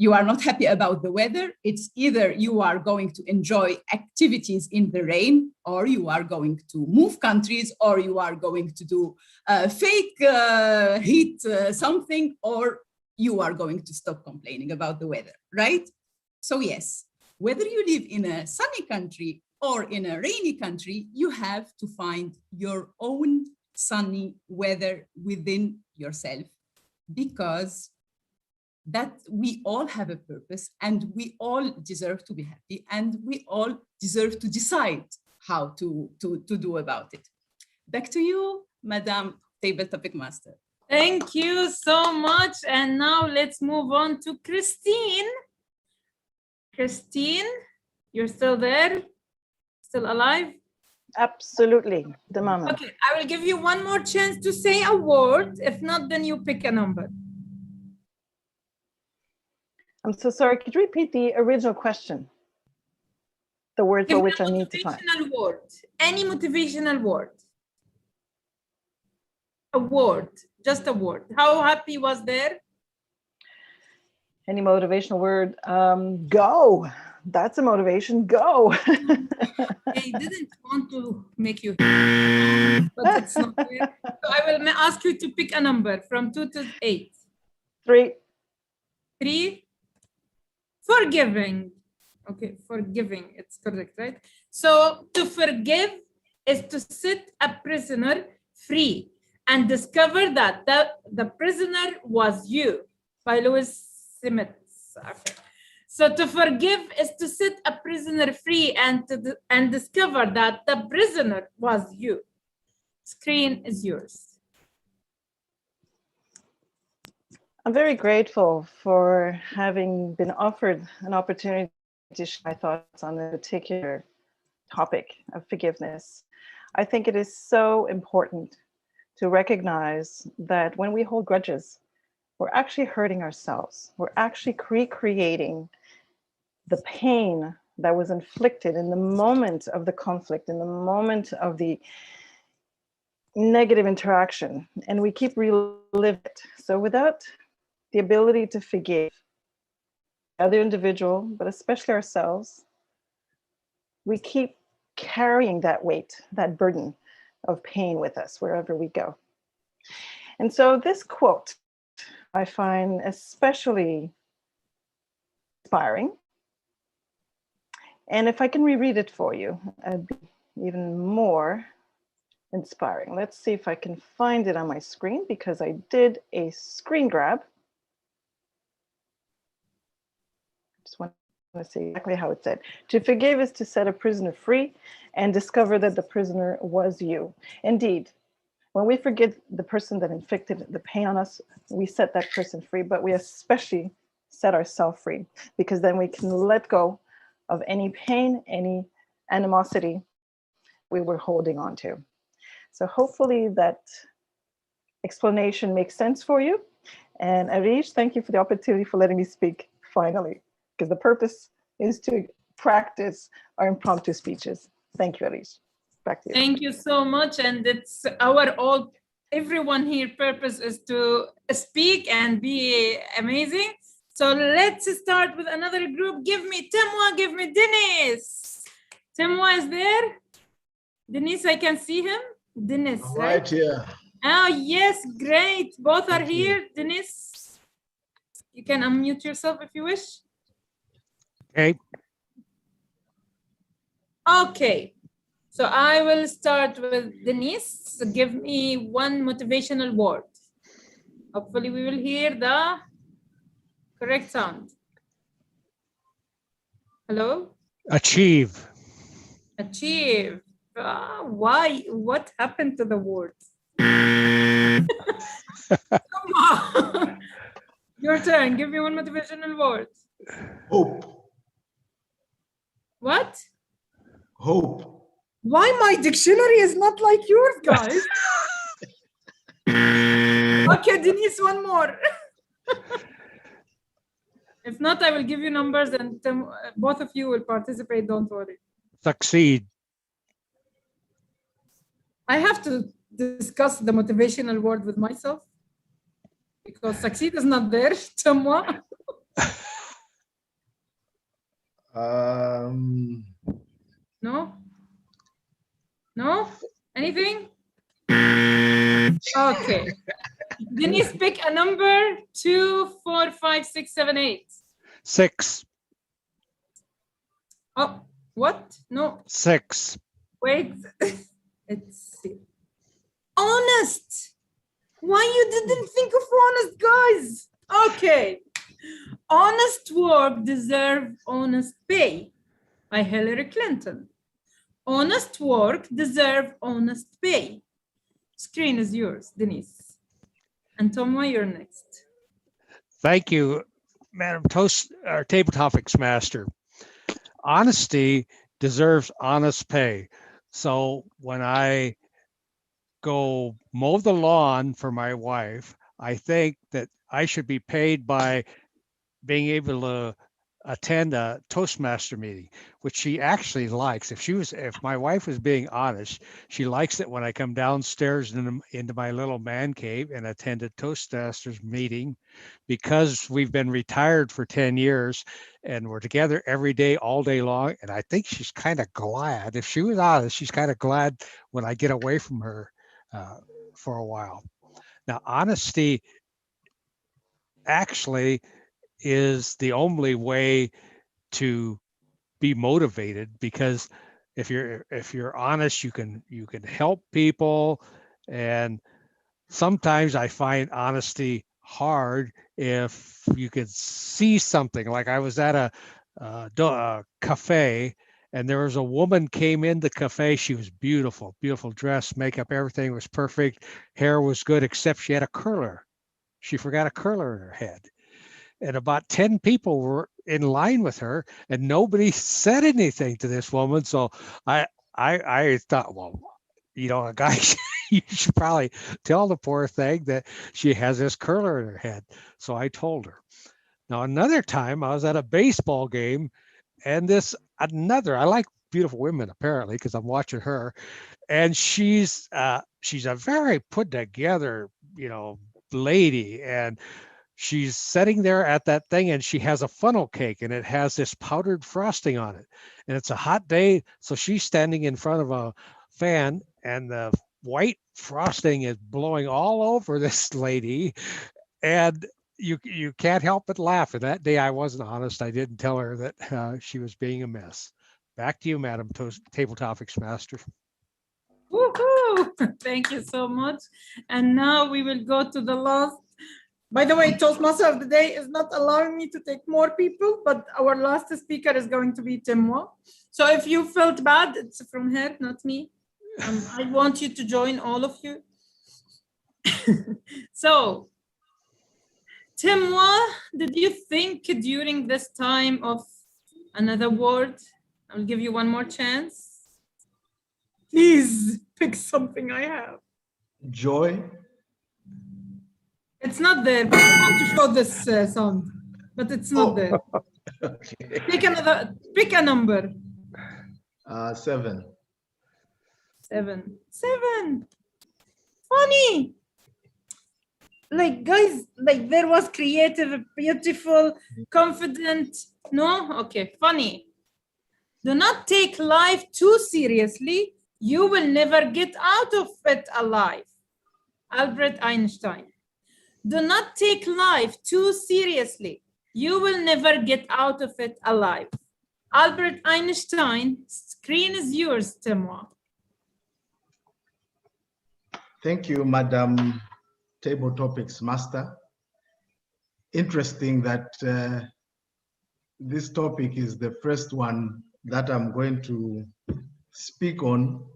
you are not happy about the weather, it's either you are going to enjoy activities in the rain, or you are going to move countries, or you are going to do fake heat something, or you are going to stop complaining about the weather, right? So yes, whether you live in a sunny country or in a rainy country, you have to find your own sunny weather within yourself, because that we all have a purpose and we all deserve to be happy, and we all deserve to decide how to do about it. Back to you, Madam Table Topic Master. Thank you so much. And now let's move on to Christine. Christine, you're still there? Still alive? Absolutely. The mama. Okay, I will give you one more chance to say a word. If not, then you pick a number. I'm so sorry. Could you repeat the original question? The word for which I need to find. Motivational word. Any motivational word. A word. Just a word. How happy was there? Any motivational word? Go. That's a motivation. Go. They didn't want to make you happy, but it's not fair. So I will ask you to pick a number from 2 to 8. 3. 3. Forgiving. Okay, forgiving. It's correct, right? So to forgive is to set a prisoner free and discover that the prisoner was you, by Lewis Simmons. Okay. So to forgive is to set a prisoner free and discover that the prisoner was you. Screen is yours. I'm very grateful for having been offered an opportunity to share my thoughts on the particular topic of forgiveness. I think it is so important to recognize that when we hold grudges, we're actually hurting ourselves. We're actually recreating the pain that was inflicted in the moment of the conflict, in the moment of the negative interaction, and we keep reliving it. So without the ability to forgive the other individual, but especially ourselves, we keep carrying that weight, that burden of pain with us wherever we go. And so this quote I find especially inspiring. And if I can reread it for you, it'd be even more inspiring. Let's see if I can find it on my screen, because I did a screen grab. Just want to see exactly how it said. To forgive is to set a prisoner free and discover that the prisoner was you. Indeed, when we forgive the person that inflicted the pain on us, we set that person free, but we especially set ourselves free, because then we can let go of any pain, any animosity we were holding on to. So hopefully that explanation makes sense for you. And Arish, thank you for the opportunity for letting me speak finally, because the purpose is to practice our impromptu speeches. Thank you, Arish. Back to you. Thank you so much. And it's everyone here purpose is to speak and be amazing. So let's start with another group. Give me Timwa, give me Dennis. Timwa is there? Dennis, I can see him. Dennis, right here. Oh, yes, great. Both are here. Dennis, you can unmute yourself if you wish. Okay. Okay. So I will start with Denise. So give me one motivational word. Hopefully we will hear the correct sound. Hello? Achieve. Achieve. Why? What happened to the word? Come on. Your turn. Give me one motivational word. Hope. What? Hope. Why my dictionary is not like yours, guys? Okay, Denise, one more. If not, I will give you numbers and both of you will participate, don't worry. Succeed. I have to discuss the motivational word with myself because succeed is not there. Tomorrow. No? No? Anything? Okay. Denise, pick a number 2, 4, 5, 6, 7, 8. 6. Oh, what? No. 6. Wait. Let's see. Honest. Why you didn't think of honest, guys? Okay. Honest work deserve honest pay by Hillary Clinton. Honest work deserve honest pay. Screen is yours, Denise. And Toma, you're next. Thank you, Madam Table Topics Master. Honesty deserves honest pay. So when I go mow the lawn for my wife, I think that I should be paid by being able to attend a Toastmaster meeting, which she actually likes. If my wife was being honest, she likes it when I come downstairs into my little man cave and attend a Toastmasters meeting, because we've been retired for 10 years and we're together every day, all day long. And I think she's kind of glad. If she was honest, she's kind of glad when I get away from her for a while. Now, honesty actually is the only way to be motivated, because if you're honest, you can help people. And sometimes I find honesty hard if you could see something. Like I was at a cafe, and there was a woman came in the cafe. She was beautiful dress, makeup, everything was perfect, hair was good, except she had a curler. She forgot a curler in her head. And about 10 people were in line with her, and nobody said anything to this woman. So I thought, well, a guy, you should probably tell the poor thing that she has this curler in her head. So I told her. Now, another time I was at a baseball game, and I like beautiful women apparently, because I'm watching her, and she's a very put together, lady, and she's sitting there at that thing, and she has a funnel cake, and it has this powdered frosting on it, and it's a hot day, so she's standing in front of a fan, and the white frosting is blowing all over this lady, and you can't help but laugh. And that day I wasn't honest. I didn't tell her that she was being a mess. Back to you, Madam Table Topics Master. Woohoo! Thank you so much. And now we will go to the last. By the way, Toastmaster of the Day is not allowing me to take more people, but our last speaker is going to be Timwa. So if you felt bad, it's from her, not me. I want you to join, all of you. So, Timwa, did you think during this time of another word? I'll give you one more chance. Please pick something I have. Joy. It's not there, but I want to show this sound, but it's not there. Okay. Pick a number. 7. 7. Funny. Like, guys, like there was creative, beautiful, confident. No? Okay, funny. Do not take life too seriously. You will never get out of it alive. Albert Einstein. Do not take life too seriously. You will never get out of it alive. Albert Einstein, screen is yours, Timwa. Thank you, Madam Table Topics Master. Interesting that this topic is the first one that I'm going to speak on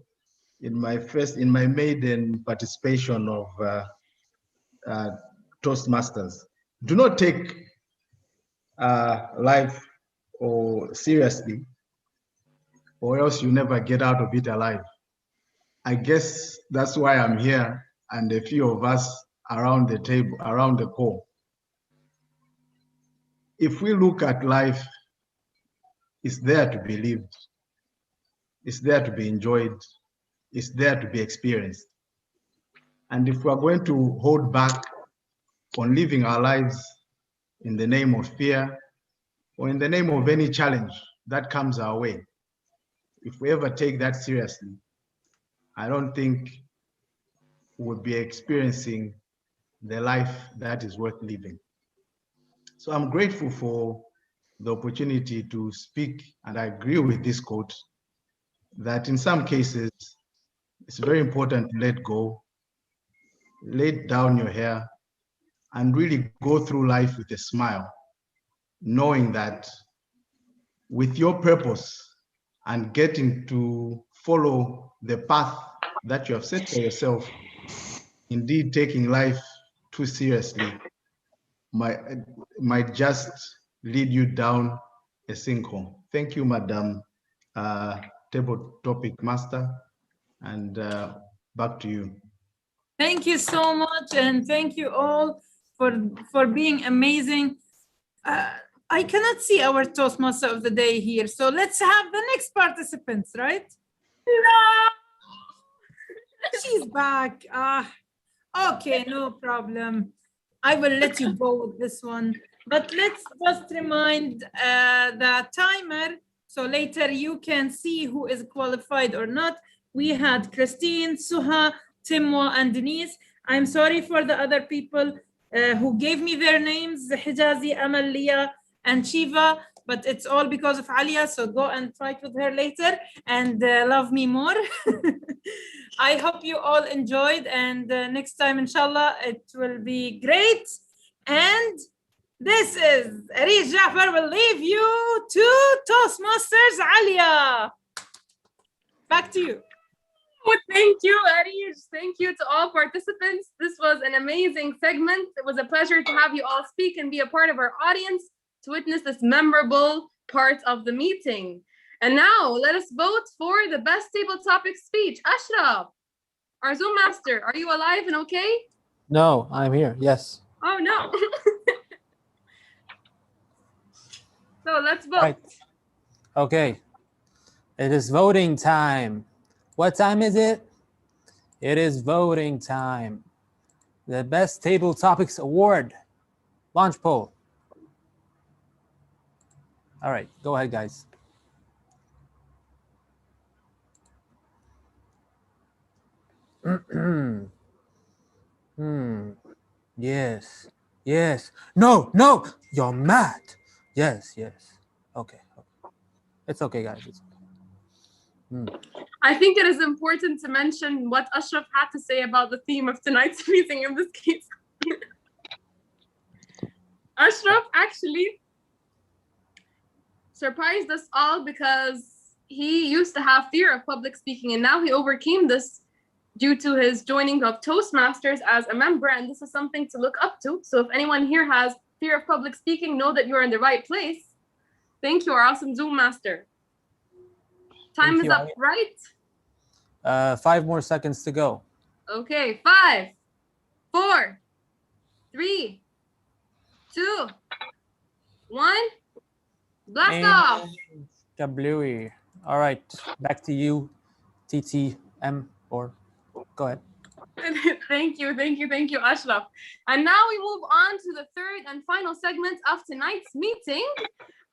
in my maiden participation of Toastmasters. Do not take life seriously, or else you never get out of it alive. I guess that's why I'm here. and a few of us around the table, around the call. If we look at life, it's there to be lived, it's there to be enjoyed, it's there to be experienced. And if we're going to hold back on living our lives in the name of fear or in the name of any challenge that comes our way, if we ever take that seriously, I don't think we'll be experiencing the life that is worth living. So I'm grateful for the opportunity to speak, and I agree with this quote that in some cases, it's very important to let go, lay down your hair, and really go through life with a smile, knowing that with your purpose and getting to follow the path that you have set for yourself, indeed taking life too seriously might just lead you down a sinkhole. Thank you, Madam Table Topic Master, and back to you. Thank you so much, and thank you all for being amazing. I cannot see our Toastmaster of the day here, so let's have the next participants, right? No! She's back. Okay, no problem. I will let you go with this one, but let's just remind the timer, so later you can see who is qualified or not. We had Christine, Suha, Timwa, and Denise. I'm sorry for the other people who gave me their names, Hijazi, Amal, Leah, and Shiva, but it's all because of Alia, so go and fight with her later and love me more. I hope you all enjoyed, and next time, inshallah, it will be great. And this is Arish Jafar will leave you to Toastmasters Alia. Back to you. Oh, thank you, Arish. Thank you to all participants. This was an amazing segment. It was a pleasure to have you all speak and be a part of our audience to witness this memorable part of the meeting. And now let us vote for the best table topic speech. Ashraf, our Zoom master, are you alive and okay? No, I'm here. Yes. Oh, no. So let's vote. Right. Okay. It is voting time. What time is it? It is voting time. The Best Table Topics Award. Launch poll. All right, go ahead, guys. Yes. Yes. No, no. You're mad. Yes, yes. Okay. It's okay, guys. It's okay. I think it is important to mention what Ashraf had to say about the theme of tonight's meeting in this case. Ashraf actually surprised us all because he used to have fear of public speaking, and now he overcame this due to his joining of Toastmasters as a member, and this is something to look up to. So if anyone here has fear of public speaking, know that you're in the right place. Thank you, our awesome Zoom master. Time is up, right? 5 more seconds to go. Okay, 5, 4, 3, 2, 1. Blast off. Kablooey. All right, back to you, TTM, or go ahead. Thank you, Ashraf. And now we move on to the third and final segment of tonight's meeting.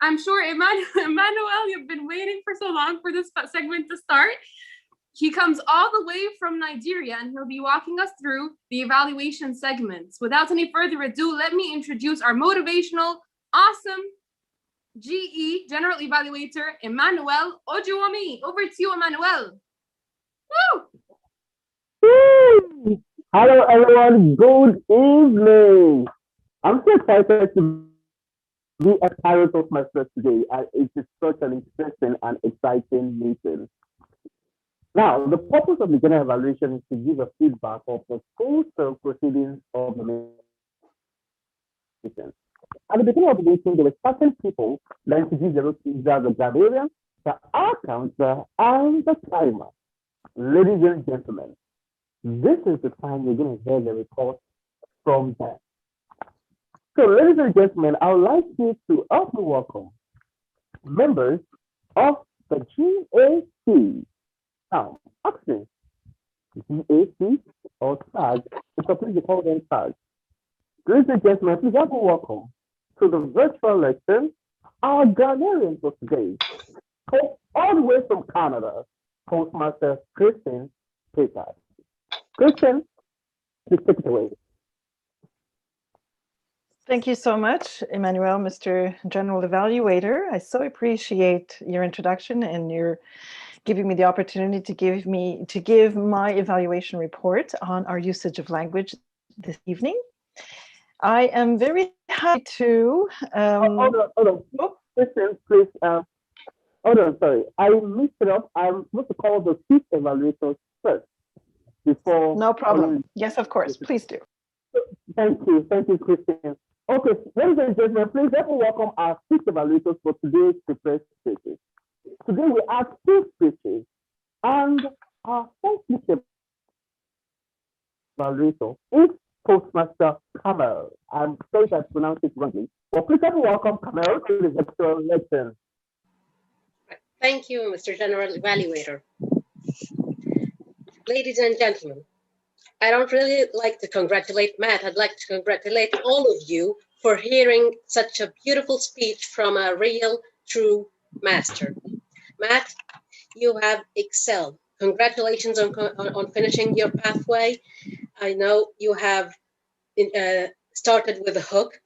I'm sure Emmanuel, you've been waiting for so long for this segment to start. He comes all the way from Nigeria, and he'll be walking us through the evaluation segments. Without any further ado, let me introduce our motivational, awesome GE General Evaluator, Emmanuel Ojuwami. Over to you, Emmanuel. Woo! Woo! Hello, everyone. Good evening. I'm so excited to be at Cairo Toastmasters today, and it is such an interesting and exciting meeting. Now, the purpose of the general evaluation is to give a feedback of the full proceedings of the meeting. At the beginning of the meeting, there were certain people that introduced themselves, the grammarian, the art counselor, and the timer. Ladies and gentlemen, This is the time you're going to hear the report from them. So, ladies and gentlemen, I would like you to also welcome members of the GAC. Now, action. GAC or SAG, it's a place they call them SAG. Ladies and gentlemen, please also welcome to the virtual lesson our Ghanaian for today, all the way from Canada, Toastmaster Christian Peter. Christian, please take it away. Thank you so much, Emmanuel, Mr. General Evaluator. I so appreciate your introduction and your giving me the opportunity to give my evaluation report on our usage of language this evening. I am very happy to. Hold on. Oh. Christian, please. Hold on, sorry. I mixed it up. I'm supposed to call the chief evaluators first before. No problem. Yes, of course. Please do. Thank you, Christian. Okay, ladies and gentlemen, please let me welcome our chief evaluators for today's prepared speeches. Today we have two speeches, and our first speech evaluator is Toastmaster Kamel. I'm sorry if I pronounced it wrongly. Well, please let me welcome Kamel to the virtual lesson. Thank you, Mr. General Evaluator. Ladies and gentlemen, I don't really like to congratulate Matt. I'd like to congratulate all of you for hearing such a beautiful speech from a real, true master. Matt, you have excelled. Congratulations on finishing your pathway. I know you have started with a hook,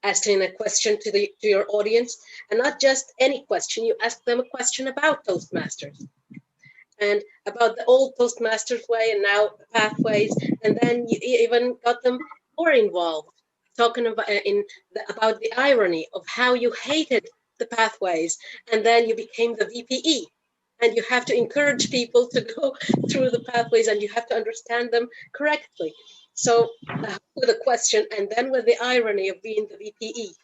asking a question to your audience, and not just any question. You asked them a question about Toastmasters and about the old Toastmasters way and now pathways, and then you even got them more involved, talking about about the irony of how you hated the pathways, and then you became the VPE, and you have to encourage people to go through the pathways, and you have to understand them correctly. So with a question, and then with the irony of being the VPE.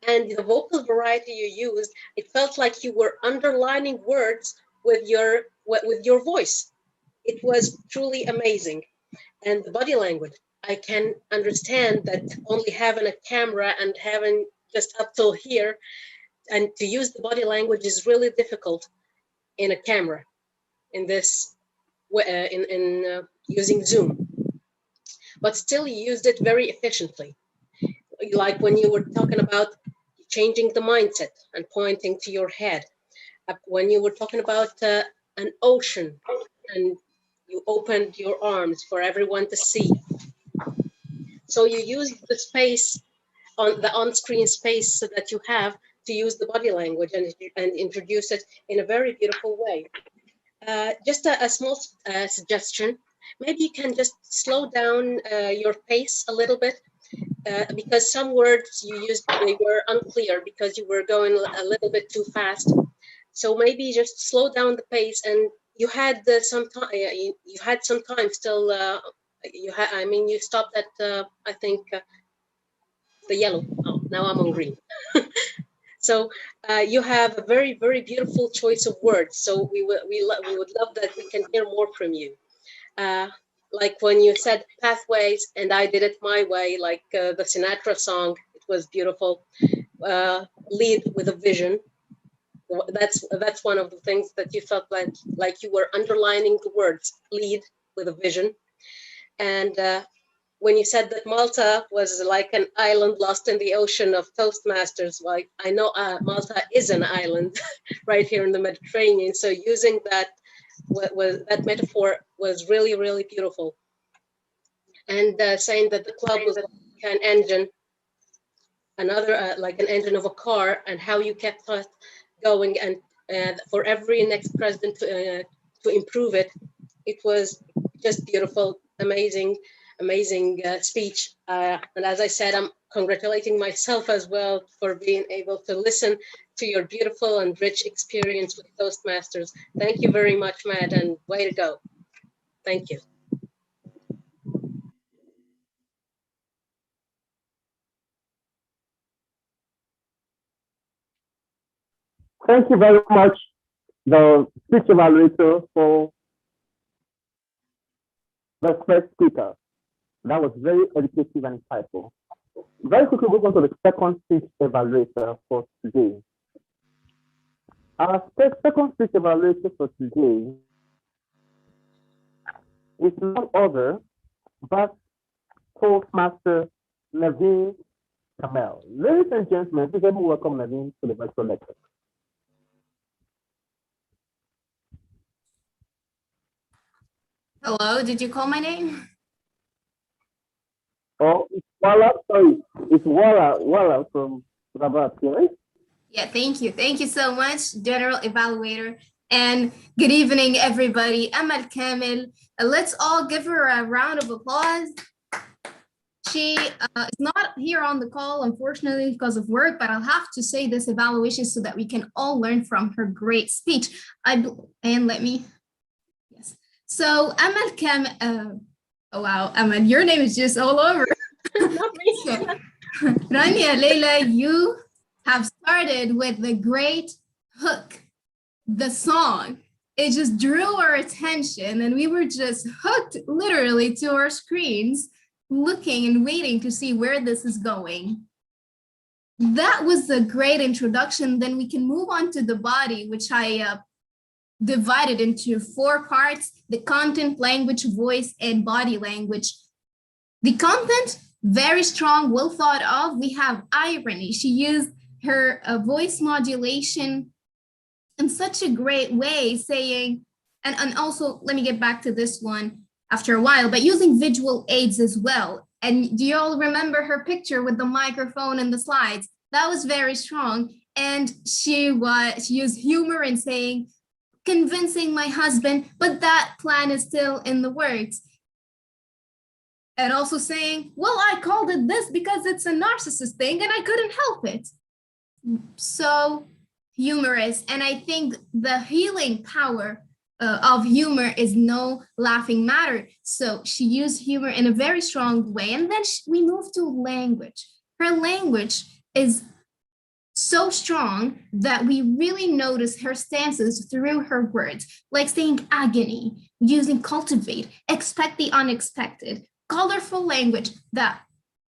And the vocal variety you used, it felt like you were underlining words with your voice. It was truly amazing. And the body language, I can understand that only having a camera and having just up till here, and to use the body language is really difficult in a camera, in this, using Zoom. But still you used it very efficiently. Like when you were talking about changing the mindset and pointing to your head. When you were talking about an ocean and you opened your arms for everyone to see. So you use the space, on the on-screen space that you have, to use the body language and introduce it in a very beautiful way. Just a small suggestion. Maybe you can just slow down your pace a little bit, because some words you used, they were unclear because you were going a little bit too fast. So maybe just slow down the pace, and you had some time. You had some time still. You stopped at I think the yellow. Oh, now I'm on green. So you have a very, very beautiful choice of words. So we would love that we can hear more from you. Like when you said pathways, and I did it my way, like the Sinatra song. It was beautiful. Lead with a vision. That's one of the things that you felt like you were underlining the words lead with a vision. And when you said that Malta was like an island lost in the ocean of Toastmasters, like I know Malta is an island right here in the Mediterranean. So using that that metaphor was really, really beautiful. And saying that the club was like an engine, another like an engine of a car, and how you kept us going, and for every next president to improve it. It was just beautiful, amazing speech. And as I said, I'm congratulating myself as well for being able to listen to your beautiful and rich experience with Toastmasters. Thank you very much, Matt, and way to go. Thank you. Thank you very much, the speech evaluator, for the first speaker. That was very educative and insightful. Very quickly, move on to the second speech evaluator for today. Our second speech evaluator for today is none other but Toastmaster Naveen Kamel. Ladies and gentlemen, please let me welcome Naveen to the virtual lecture. Hello, did you call my name? Oh, it's Wala, sorry. It's Wala from Rabat, right? Yeah, thank you. Thank you so much, General Evaluator. And good evening, everybody. Amal Kamel. Let's all give her a round of applause. She is not here on the call, unfortunately, because of work, but I'll have to say this evaluation so that we can all learn from her great speech. Yes. So Amal Kamel, oh wow, Amal, your name is just all over. Not me. So, Rania Leila, you have started with the great hook, the song. It just drew our attention and we were just hooked literally to our screens, looking and waiting to see where this is going. That was a great introduction. Then we can move on to the body, which I divided into 4 parts: the content, language, voice, and body language. The content, very strong, well thought of. We have irony. She used her voice modulation in such a great way, saying, and also, let me get back to this one after a while, but using visual aids as well. And do you all remember her picture with the microphone and the slides? That was very strong. And she used humor in saying, convincing my husband, but that plan is still in the works. And also saying, well, I called it this because it's a narcissist thing and I couldn't help it. So humorous. And I think the healing power of humor is no laughing matter. So she used humor in a very strong way. And then we move to language. Her language is so strong that we really notice her stances through her words, like saying agony, using cultivate, expect the unexpected, colorful language that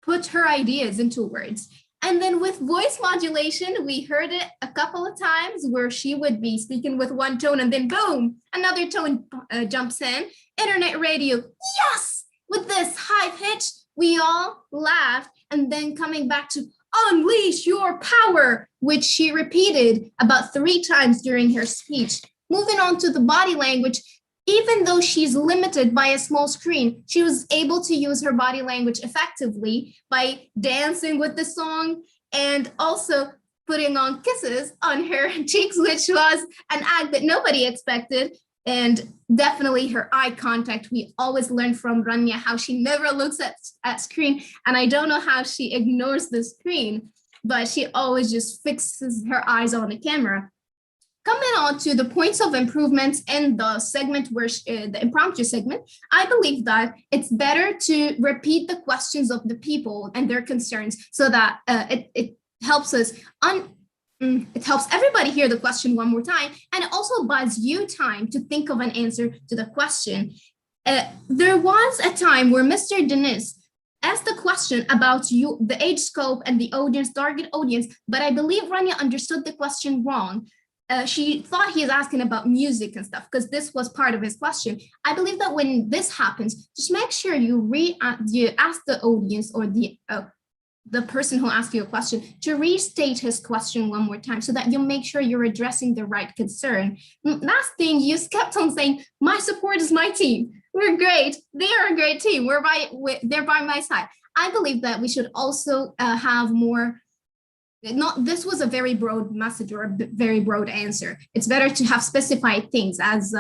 put her ideas into words. And then with voice modulation, we heard it a couple of times where she would be speaking with one tone and then boom, another tone jumps in. Internet radio, yes! With this high pitch, we all laughed. And then coming back to unleash your power, which she repeated about 3 times during her speech. Moving on to the body language, even though she's limited by a small screen, she was able to use her body language effectively by dancing with the song and also putting on kisses on her cheeks, which was an act that nobody expected. And definitely her eye contact. We always learn from Rania how she never looks at screen. And I don't know how she ignores the screen, but she always just fixes her eyes on the camera. Coming on to the points of improvements in the segment where the impromptu segment, I believe that it's better to repeat the questions of the people and their concerns so that it helps us it helps everybody hear the question one more time, and it also buys you time to think of an answer to the question. There was a time where Mr. Dennis asked a question about the age scope and the audience, target audience, but I believe Rania understood the question wrong. She thought he was asking about music and stuff because this was part of his question. I believe that when this happens, just make sure you ask the audience or the person who asked you a question to restate his question one more time so that you make sure you're addressing the right concern. Last thing, you kept on saying, my support is my team. We're great. They are a great team. They're by my side. I believe that we should also have more. This was a very broad message or a very broad answer. It's better to have specified things as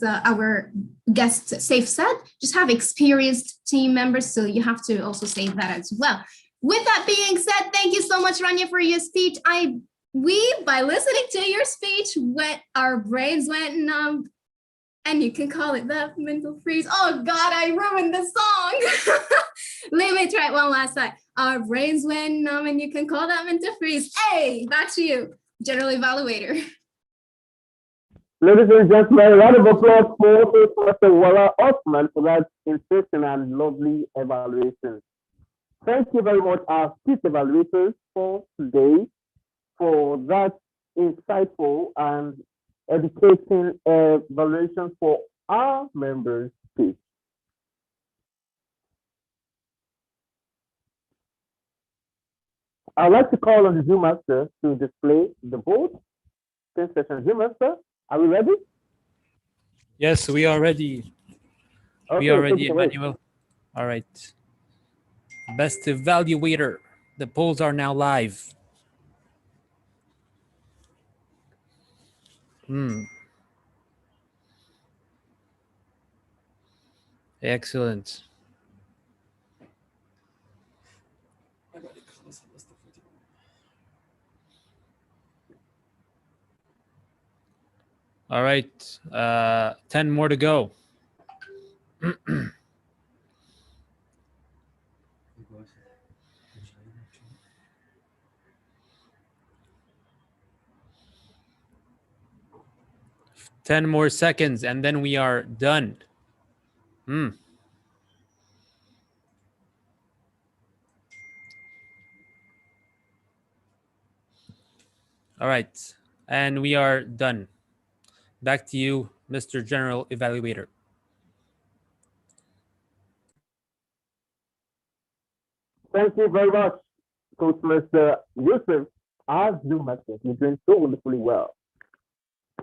our guest Saif said, just have experienced team members. So you have to also say that as well. With that being said, thank you so much, Rania, for your speech. By listening to your speech, our brains went numb, and you can call it the mental freeze. Oh God, I ruined the song. Let me try it one last time. Our brains went numb, and you can call that mental freeze. Hey, back to you, General Evaluator. Ladies and gentlemen, a round of applause for Mr. Wala Osman for that interesting and lovely evaluation. Thank you very much, our chief evaluators, for today, for that insightful and educating evaluation for our members. I'd like to call on the Zoom Master to display the vote. Session. Zoom Master, are we ready? Yes, we are ready. Okay, we are ready, away. Emmanuel. All right. Best evaluator. The polls are now live. Excellent. All right. 10 more to go. Ten more seconds, and then we are done. All right. And we are done. Back to you, Mr. General Evaluator. Thank you very much, Coach Mr. Yusuf. Our Zoom Master, you're doing so wonderfully well.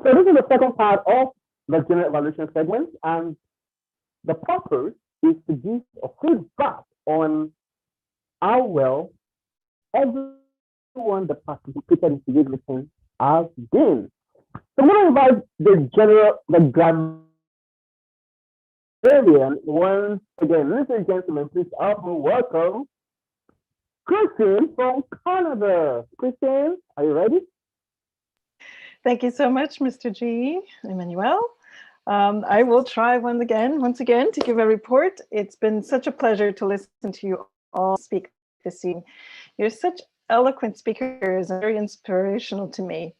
So this is the second part of the general evaluation segment, and the purpose is to give a feedback on how well everyone that participated in today's meeting has been. So I'm going to invite the grammarian once again. Ladies and gentlemen, please help me welcome Christine from Canada. Christine, are you ready? Thank you so much, Mr. G. Emmanuel. I will try once again to give a report. It's been such a pleasure to listen to you all speak this evening. You're such eloquent speakers and very inspirational to me.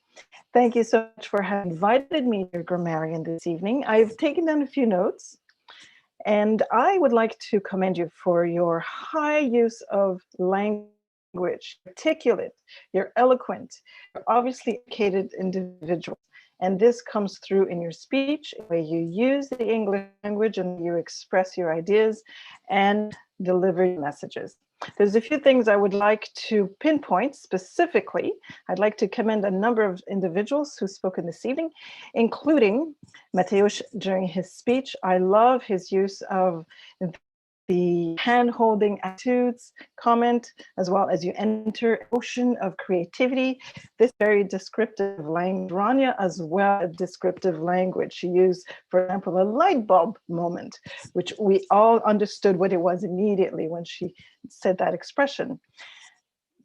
Thank you so much for having invited me to your grammarian this evening. I've taken down a few notes, and I would like to commend you for your high use of language, articulate, you're eloquent, you're obviously educated individuals. And this comes through in your speech, the way you use the English language and you express your ideas and deliver your messages. There's a few things I would like to pinpoint specifically. I'd like to commend a number of individuals who've spoken this evening, including Mateusz during his speech. I love his use of the hand-holding attitudes comment, as well as you enter ocean of creativity. This very descriptive language, Rania as well, a descriptive language. She used, for example, a light bulb moment, which we all understood what it was immediately when she said that expression.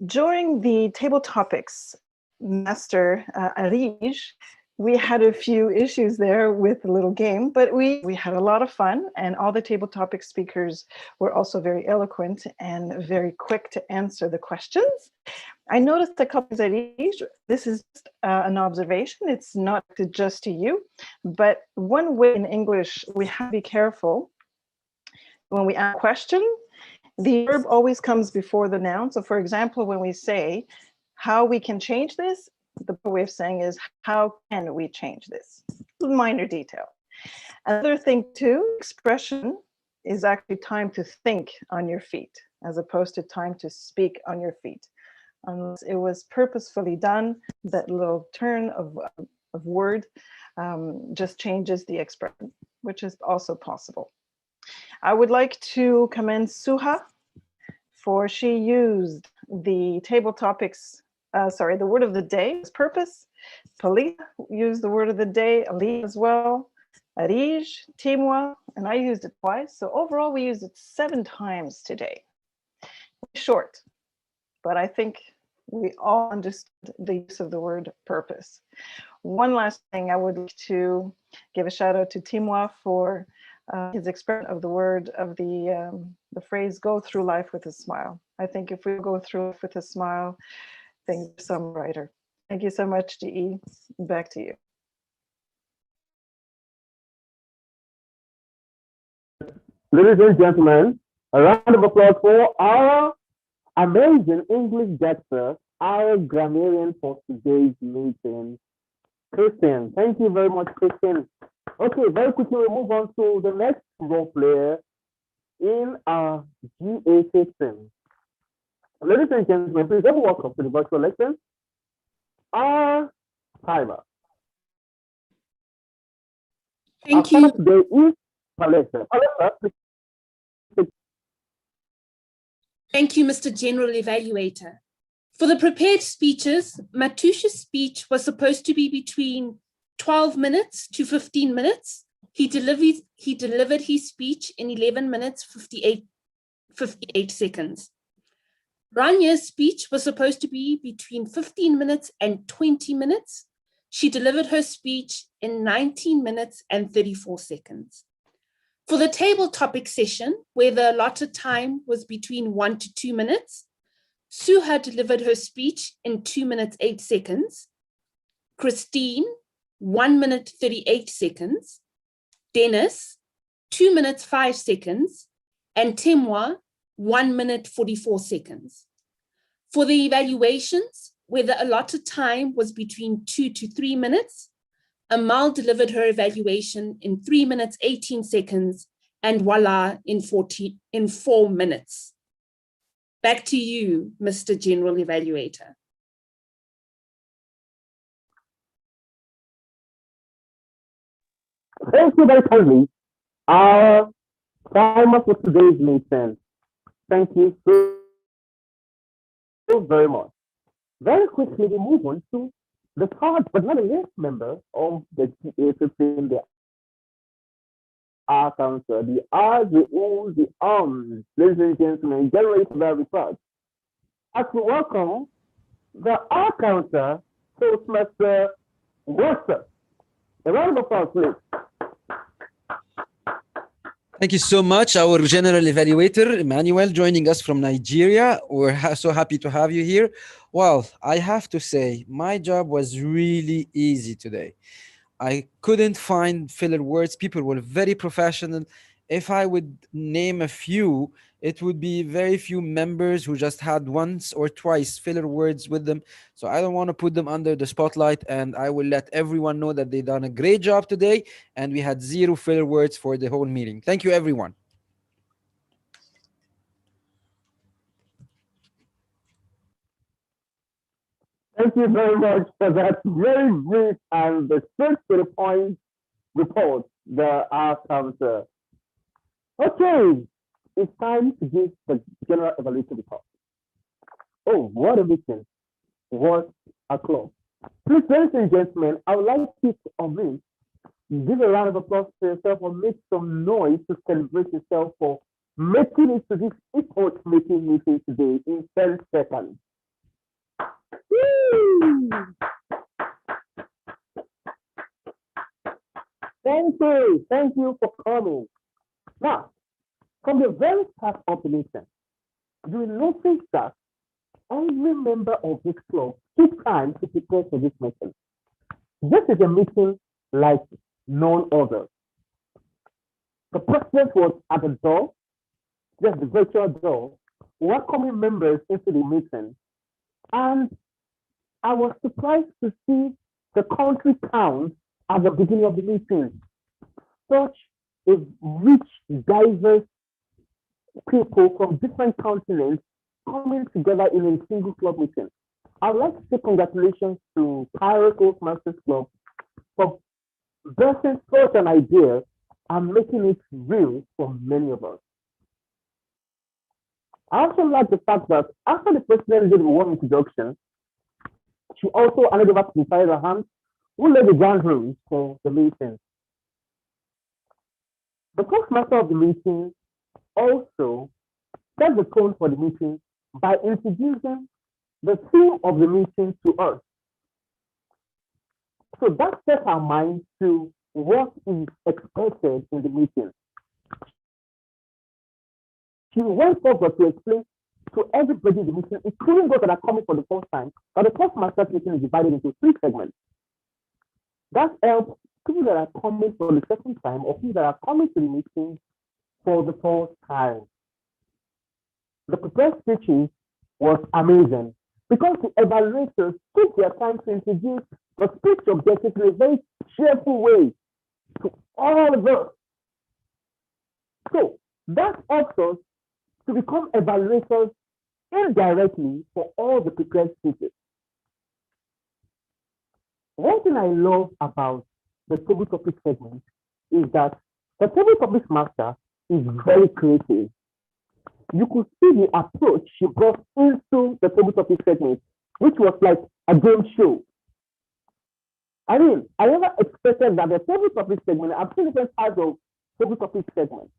During the table topics, Master Arij, we had a few issues there with the little game, but we had a lot of fun, and all the table topic speakers were also very eloquent and very quick to answer the questions. I noticed a couple of things. This is just, an observation. It's not just to you, but one way in English we have to be careful when we ask a question. The verb always comes before the noun. So for example, when we say how we can change this, the way of saying is, how can we change this? Minor detail. Another thing too, expression is actually time to think on your feet, as opposed to time to speak on your feet. Unless it was purposefully done, that little turn of word just changes the expression, which is also possible. I would like to commend Suha for she used the table topics, the word of the day as purpose. Palita used the word of the day, Ali as well, Arij, Timwa, and I used it twice. So overall, we used it 7 times today. Short, but I think we all understood the use of the word purpose. One last thing, I would like to give a shout out to Timwa for his expression of the word of the phrase "go through life with a smile." I think if we go through life with a smile, things are some brighter. Thank you so much, GE. Back to you. Ladies and gentlemen, a round of applause for our amazing English texter, our grammarian for today's meeting, Christian. Thank you very much, Christian. Okay, very quickly we move on to the next role player in our GA system. Ladies and gentlemen, please everyone welcome to the virtual lesson. Our timer. Thank Our you. timer today is Palesa. Palesa, please. Thank you, Mr. General Evaluator. For the prepared speeches, Matusha's speech was supposed to be between 12 minutes to 15 minutes. He delivered his speech in 11 minutes, 58 seconds. Ranya's speech was supposed to be between 15 minutes and 20 minutes. She delivered her speech in 19 minutes and 34 seconds. For the table topic session, where the allotted time was between 1 to 2 minutes, Suha delivered her speech in 2 minutes, 8 seconds. Christine, 1 minute, 38 seconds. Dennis, 2 minutes, 5 seconds. And Timwa, 1 minute, 44 seconds. For the evaluations, where the allotted time was between 2 to 3 minutes, Amal delivered her evaluation in 3 minutes, 18 seconds, and voila, in 4 minutes. Back to you, Mr. General Evaluator. Thank you very kindly. Our timer for today's meeting. Thank you so very much. Very quickly, we move on to the third but not a least member of the GA system, the R Council, the R, the O, the Ladies and gentlemen, get ready for that report. As we welcome the R Council, Toastmaster Worcester. A round of applause, please. Thank you so much, our General Evaluator, Emmanuel, joining us from Nigeria. We're so happy to have you here. Well, I have to say, my job was really easy today. I couldn't find filler words. People were very professional. If I would name a few, it would be very few members who just had once or twice filler words with them. So I don't want to put them under the spotlight, and I will let everyone know that they done a great job today, and we had 0 filler words for the whole meeting. Thank you, everyone. Thank you very much for that very brief and the straight to the point report, the R Council. Okay, it's time to give the general evaluation report. Oh, what a meeting. What a club. Please, ladies and gentlemen, I would like you to omit, give a round of applause to yourself or make some noise to celebrate yourself for making it to this epoch-making meeting today in 10 seconds. Woo! Thank you for coming. Now, from the very start of the meeting, you will notice that every member of this club took time to prepare for this meeting. This is a meeting like none other. The president was at the door, just the virtual door, welcoming members into the meeting. And I was surprised to see the country count at the beginning of the meeting. Such a rich, diverse people from different continents coming together in a single club meeting. I'd like to say congratulations to Cairo Toastmasters Club for birthing such an idea and making it real for many of us. I also like the fact that after the president did one introduction, she also handed over to Tyler Hunt, who laid the ground rules for the meeting. The Toastmaster of the meeting also set the tone for the meeting by introducing the theme of the meeting to us. So that sets our mind to what is expected in the meeting. She went forward to explain to everybody in the meeting, including those that are coming for the first time, that the Toastmasters meeting is divided into 3 segments. That helps people that are coming for the second time or people that are coming to the meeting for the first time. The prepared speeches was amazing because the evaluators took their time to introduce the speech objectives in a very cheerful way to all of us. So that helps us to become evaluators indirectly for all the prepared speeches. One thing I love about the table topic segment is that the table topics master is very creative. You could see the approach she brought into the table topic segment, which was like a game show. I mean, I never expected that the table topic segment, I've seen different types of table topic segments,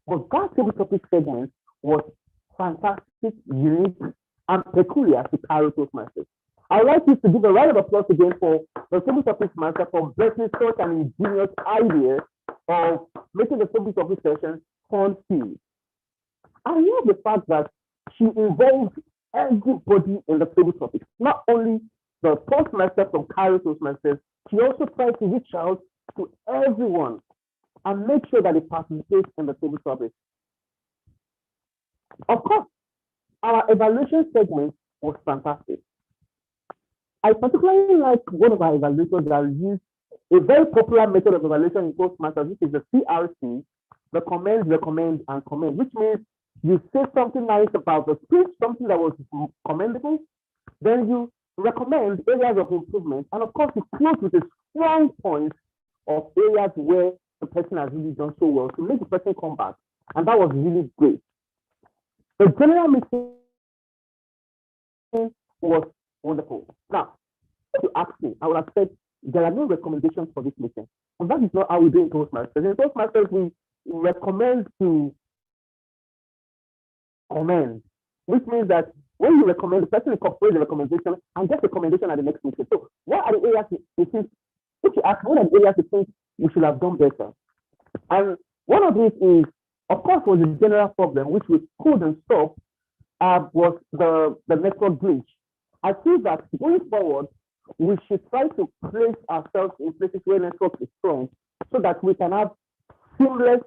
but that table topic segment was fantastic, unique, and peculiar to Cairo Toastmasters. I would like you to give a round of applause again for the table topic master for blessing such an ingenious idea of making the table topic session fun-filled. I love the fact that she involved everybody in the table topics, not only the Toastmaster from Cairo Toastmasters, she also tried to reach out to everyone and make sure that they participate in the table topics. Of course, our evaluation segment was fantastic. I particularly like one of our evaluators that used a very popular method of evaluation in Toastmasters, which is the CRC, the commend, recommend, and comment, which means you say something nice about the speech, something that was commendable, then you recommend areas of improvement, and of course, you close with a strong point of areas where the person has really done so well to make the person come back. And that was really great. The general meeting was wonderful. Now, if you ask me, I would have said there are no recommendations for this meeting. And that is not how we do in Toastmasters. In Toastmasters, we recommend to commend, which means that when you recommend, the person incorporates the recommendation and gets a recommendation at the next meeting. So what are the areas you think, if you ask, what are the areas you think we should have done better? And one of these is, of course, was the general problem, which we couldn't stop, was the network glitch. I feel that going forward, we should try to place ourselves in places where network is strong so that we can have seamless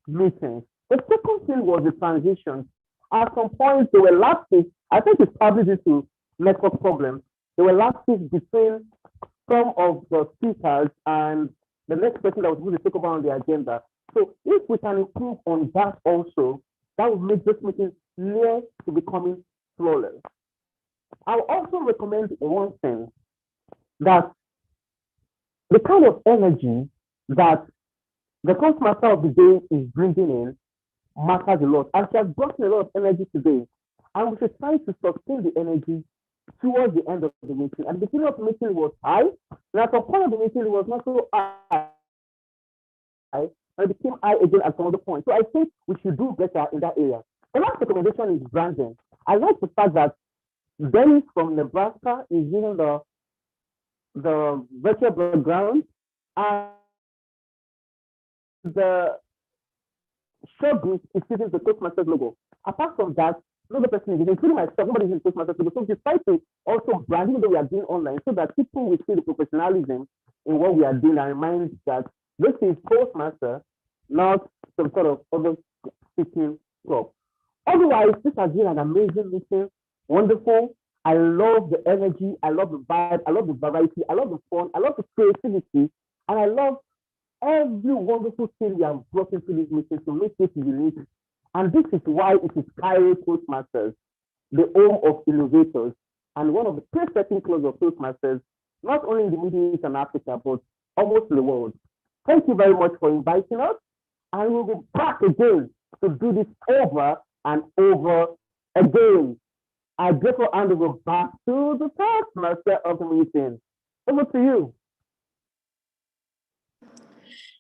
meetings. The second thing was the transitions. At some point, there were lapses. I think it's probably due to network problems. There were lapses between some of the speakers and the next person that was going to take over on the agenda. So if we can improve on that also, that would make this meeting near to becoming flawless. I will also recommend one thing, that the kind of energy that the Toastmaster of the day is bringing in matters a lot. And she has brought in a lot of energy today. And we should try to sustain the energy towards the end of the meeting. At the beginning of the meeting was high, and at the point of the meeting it was not so high, and it became high again at some other point. So I think we should do better in that area. The last recommendation is branding. I like the fact that Dennis from Nebraska is using the virtual background, and the short group is using the Toastmasters logo. Apart from that, no other person is using, including myself, nobody is using Toastmasters logo. So we try to also brand even though we are doing online so that people will see the professionalism in what we are doing and remind that this is Toastmaster, not some sort of other speaking club. Otherwise, this has been an amazing meeting, wonderful. I love the energy, I love the vibe, I love the variety, I love the fun, I love the creativity, and I love every wonderful thing we have brought into this meeting to make it unique. And this is why it is Cairo Toastmasters, the home of innovators, and one of the pre-setting clubs of Toastmasters, not only in the Middle East and Africa, but almost in the world. Thank you very much for inviting us, and we'll be back again to do this over and over again. I therefore hand over back to the Toastmaster of the meeting. Over to you.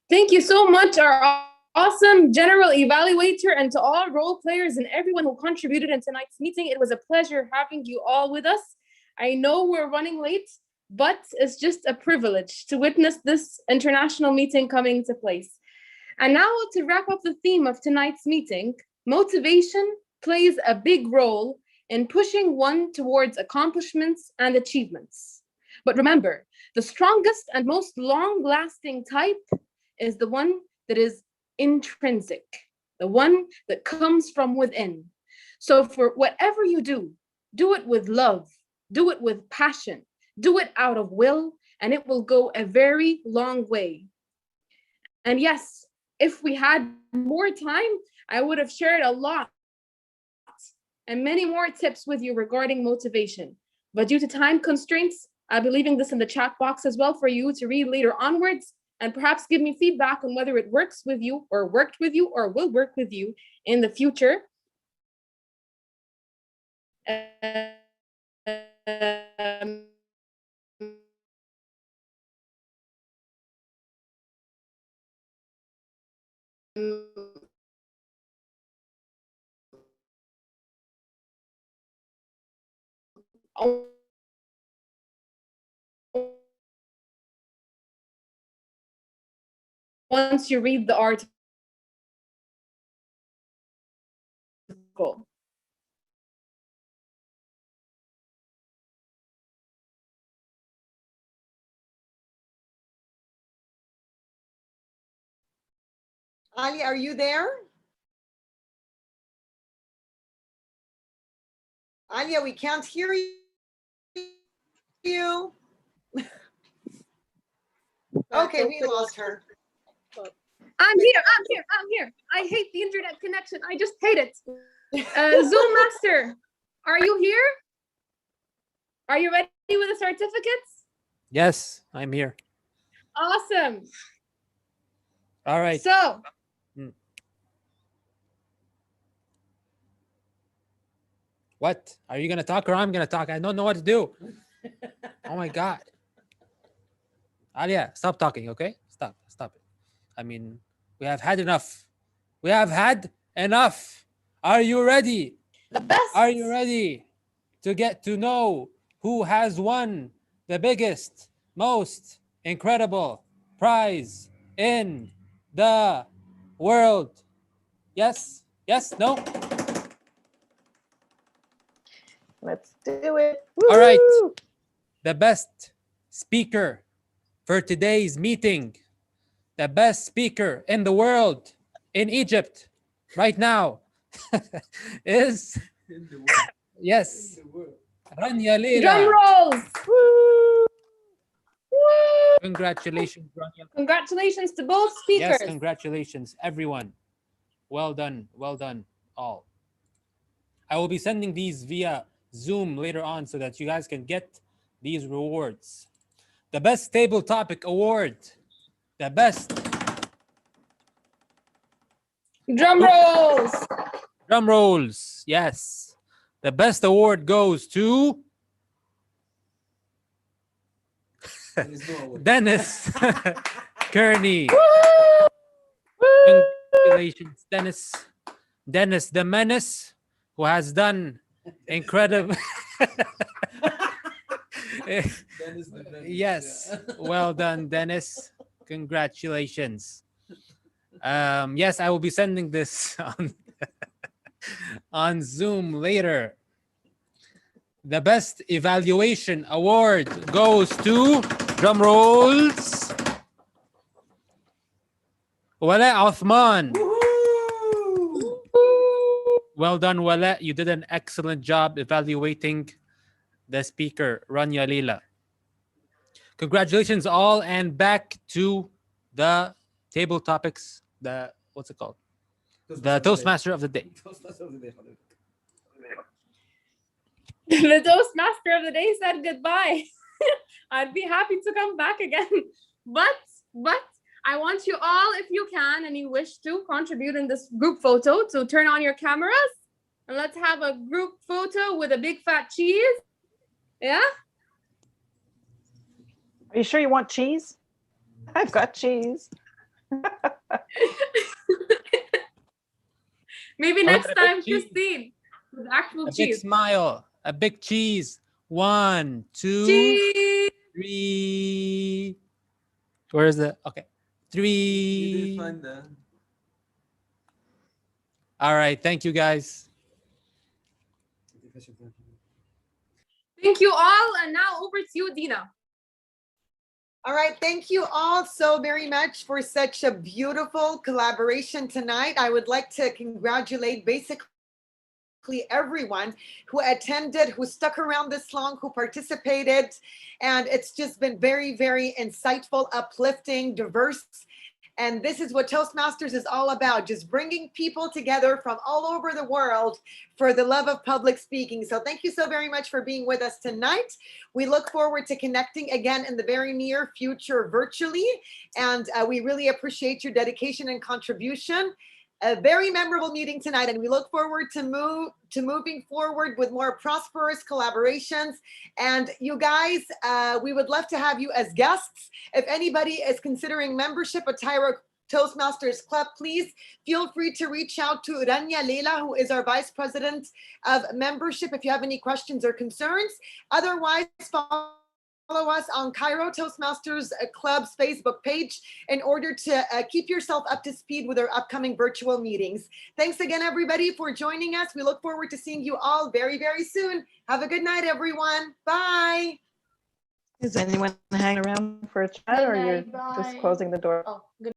Thank you so much, our awesome general evaluator, and to all role players and everyone who contributed in tonight's meeting. It was a pleasure having you all with us. I know we're running late, but it's just a privilege to witness this international meeting coming to place. And now to wrap up the theme of tonight's meeting, motivation plays a big role in pushing one towards accomplishments and achievements. But remember, the strongest and most long-lasting type is the one that is intrinsic, the one that comes from within. So for whatever you do it with love, do it with passion, do it out of will, and it will go a very long way. And yes, if we had more time, I would have shared a lot and many more tips with you regarding motivation. But due to time constraints, I'll be leaving this in the chat box as well for you to read later onwards and perhaps give me feedback on whether it works with you or worked with you or will work with you in the future. Once you read the article. Ali, are you there? Alia, we can't hear you. Okay, we lost her. I'm here. I hate the internet connection. I just hate it. Zoom Master, are you here? Are you ready with the certificates? Yes, I'm here. Awesome. All right. So, what? Are you going to talk or I'm going to talk? I don't know what to do. Oh my God. Alia, stop talking, okay? Stop it. I mean, we have had enough. We have had enough. Are you ready? The best. Are you ready to get to know who has won the biggest, most incredible prize in the world? Yes? Yes? No? Let's do it. All right. Woo! The best speaker for today's meeting, the best speaker in the world, in Egypt, right now, is, yes, Rania Leila. Drum rolls. Woo! Congratulations, Rania. Congratulations to both speakers. Yes, congratulations, everyone. Well done, all. I will be sending these via Zoom later on so that you guys can get these rewards. The best table topic award. The best. Drum rolls. Drum rolls. Yes. The best award goes to Dennis Kearney. Congratulations, Dennis. Dennis the Menace, who has done incredible. Yes, well done, Dennis. Congratulations. Yes, I will be sending this on Zoom later. The best evaluation award goes to, drum rolls, Wala Othman. Well done, Wala. You did an excellent job evaluating the speaker, Rania Leila. Congratulations all, and back to the table topics, what's it called? The Toastmaster of the Day. The Toastmaster of the Day said goodbye. I'd be happy to come back again. But I want you all, if you can and you wish to, contribute in this group photo to turn on your cameras. And let's have a group photo with a big fat cheese. Yeah? Are you sure you want cheese? I've got cheese. Maybe next time, Christine, with actual cheese. A big smile, a big cheese. 1, 2, cheese. 3. Where is it? Okay. 3. You did find that. All right. Thank you, guys. Thank you all. And now over to you, Dina. All right, thank you all so very much for such a beautiful collaboration tonight. I would like to congratulate basically everyone who attended, who stuck around this long, who participated. And it's just been very, very insightful, uplifting, diverse. And this is what Toastmasters is all about, just bringing people together from all over the world for the love of public speaking. So thank you so very much for being with us tonight. We look forward to connecting again in the very near future virtually. And we really appreciate your dedication and contribution. A very memorable meeting tonight, and we look forward to moving forward with more prosperous collaborations. And you guys, we would love to have you as guests. If anybody is considering membership at Cairo Toastmasters Club, please feel free to reach out to Rania Leila, who is our Vice President of Membership, if you have any questions or concerns. Otherwise, follow us on Cairo Toastmasters Club's Facebook page in order to keep yourself up to speed with our upcoming virtual meetings. Thanks again, everybody, for joining us. We look forward to seeing you all very, very soon. Have a good night, everyone. Bye. Is anyone hanging around for a chat, or you're just closing the door? Oh, good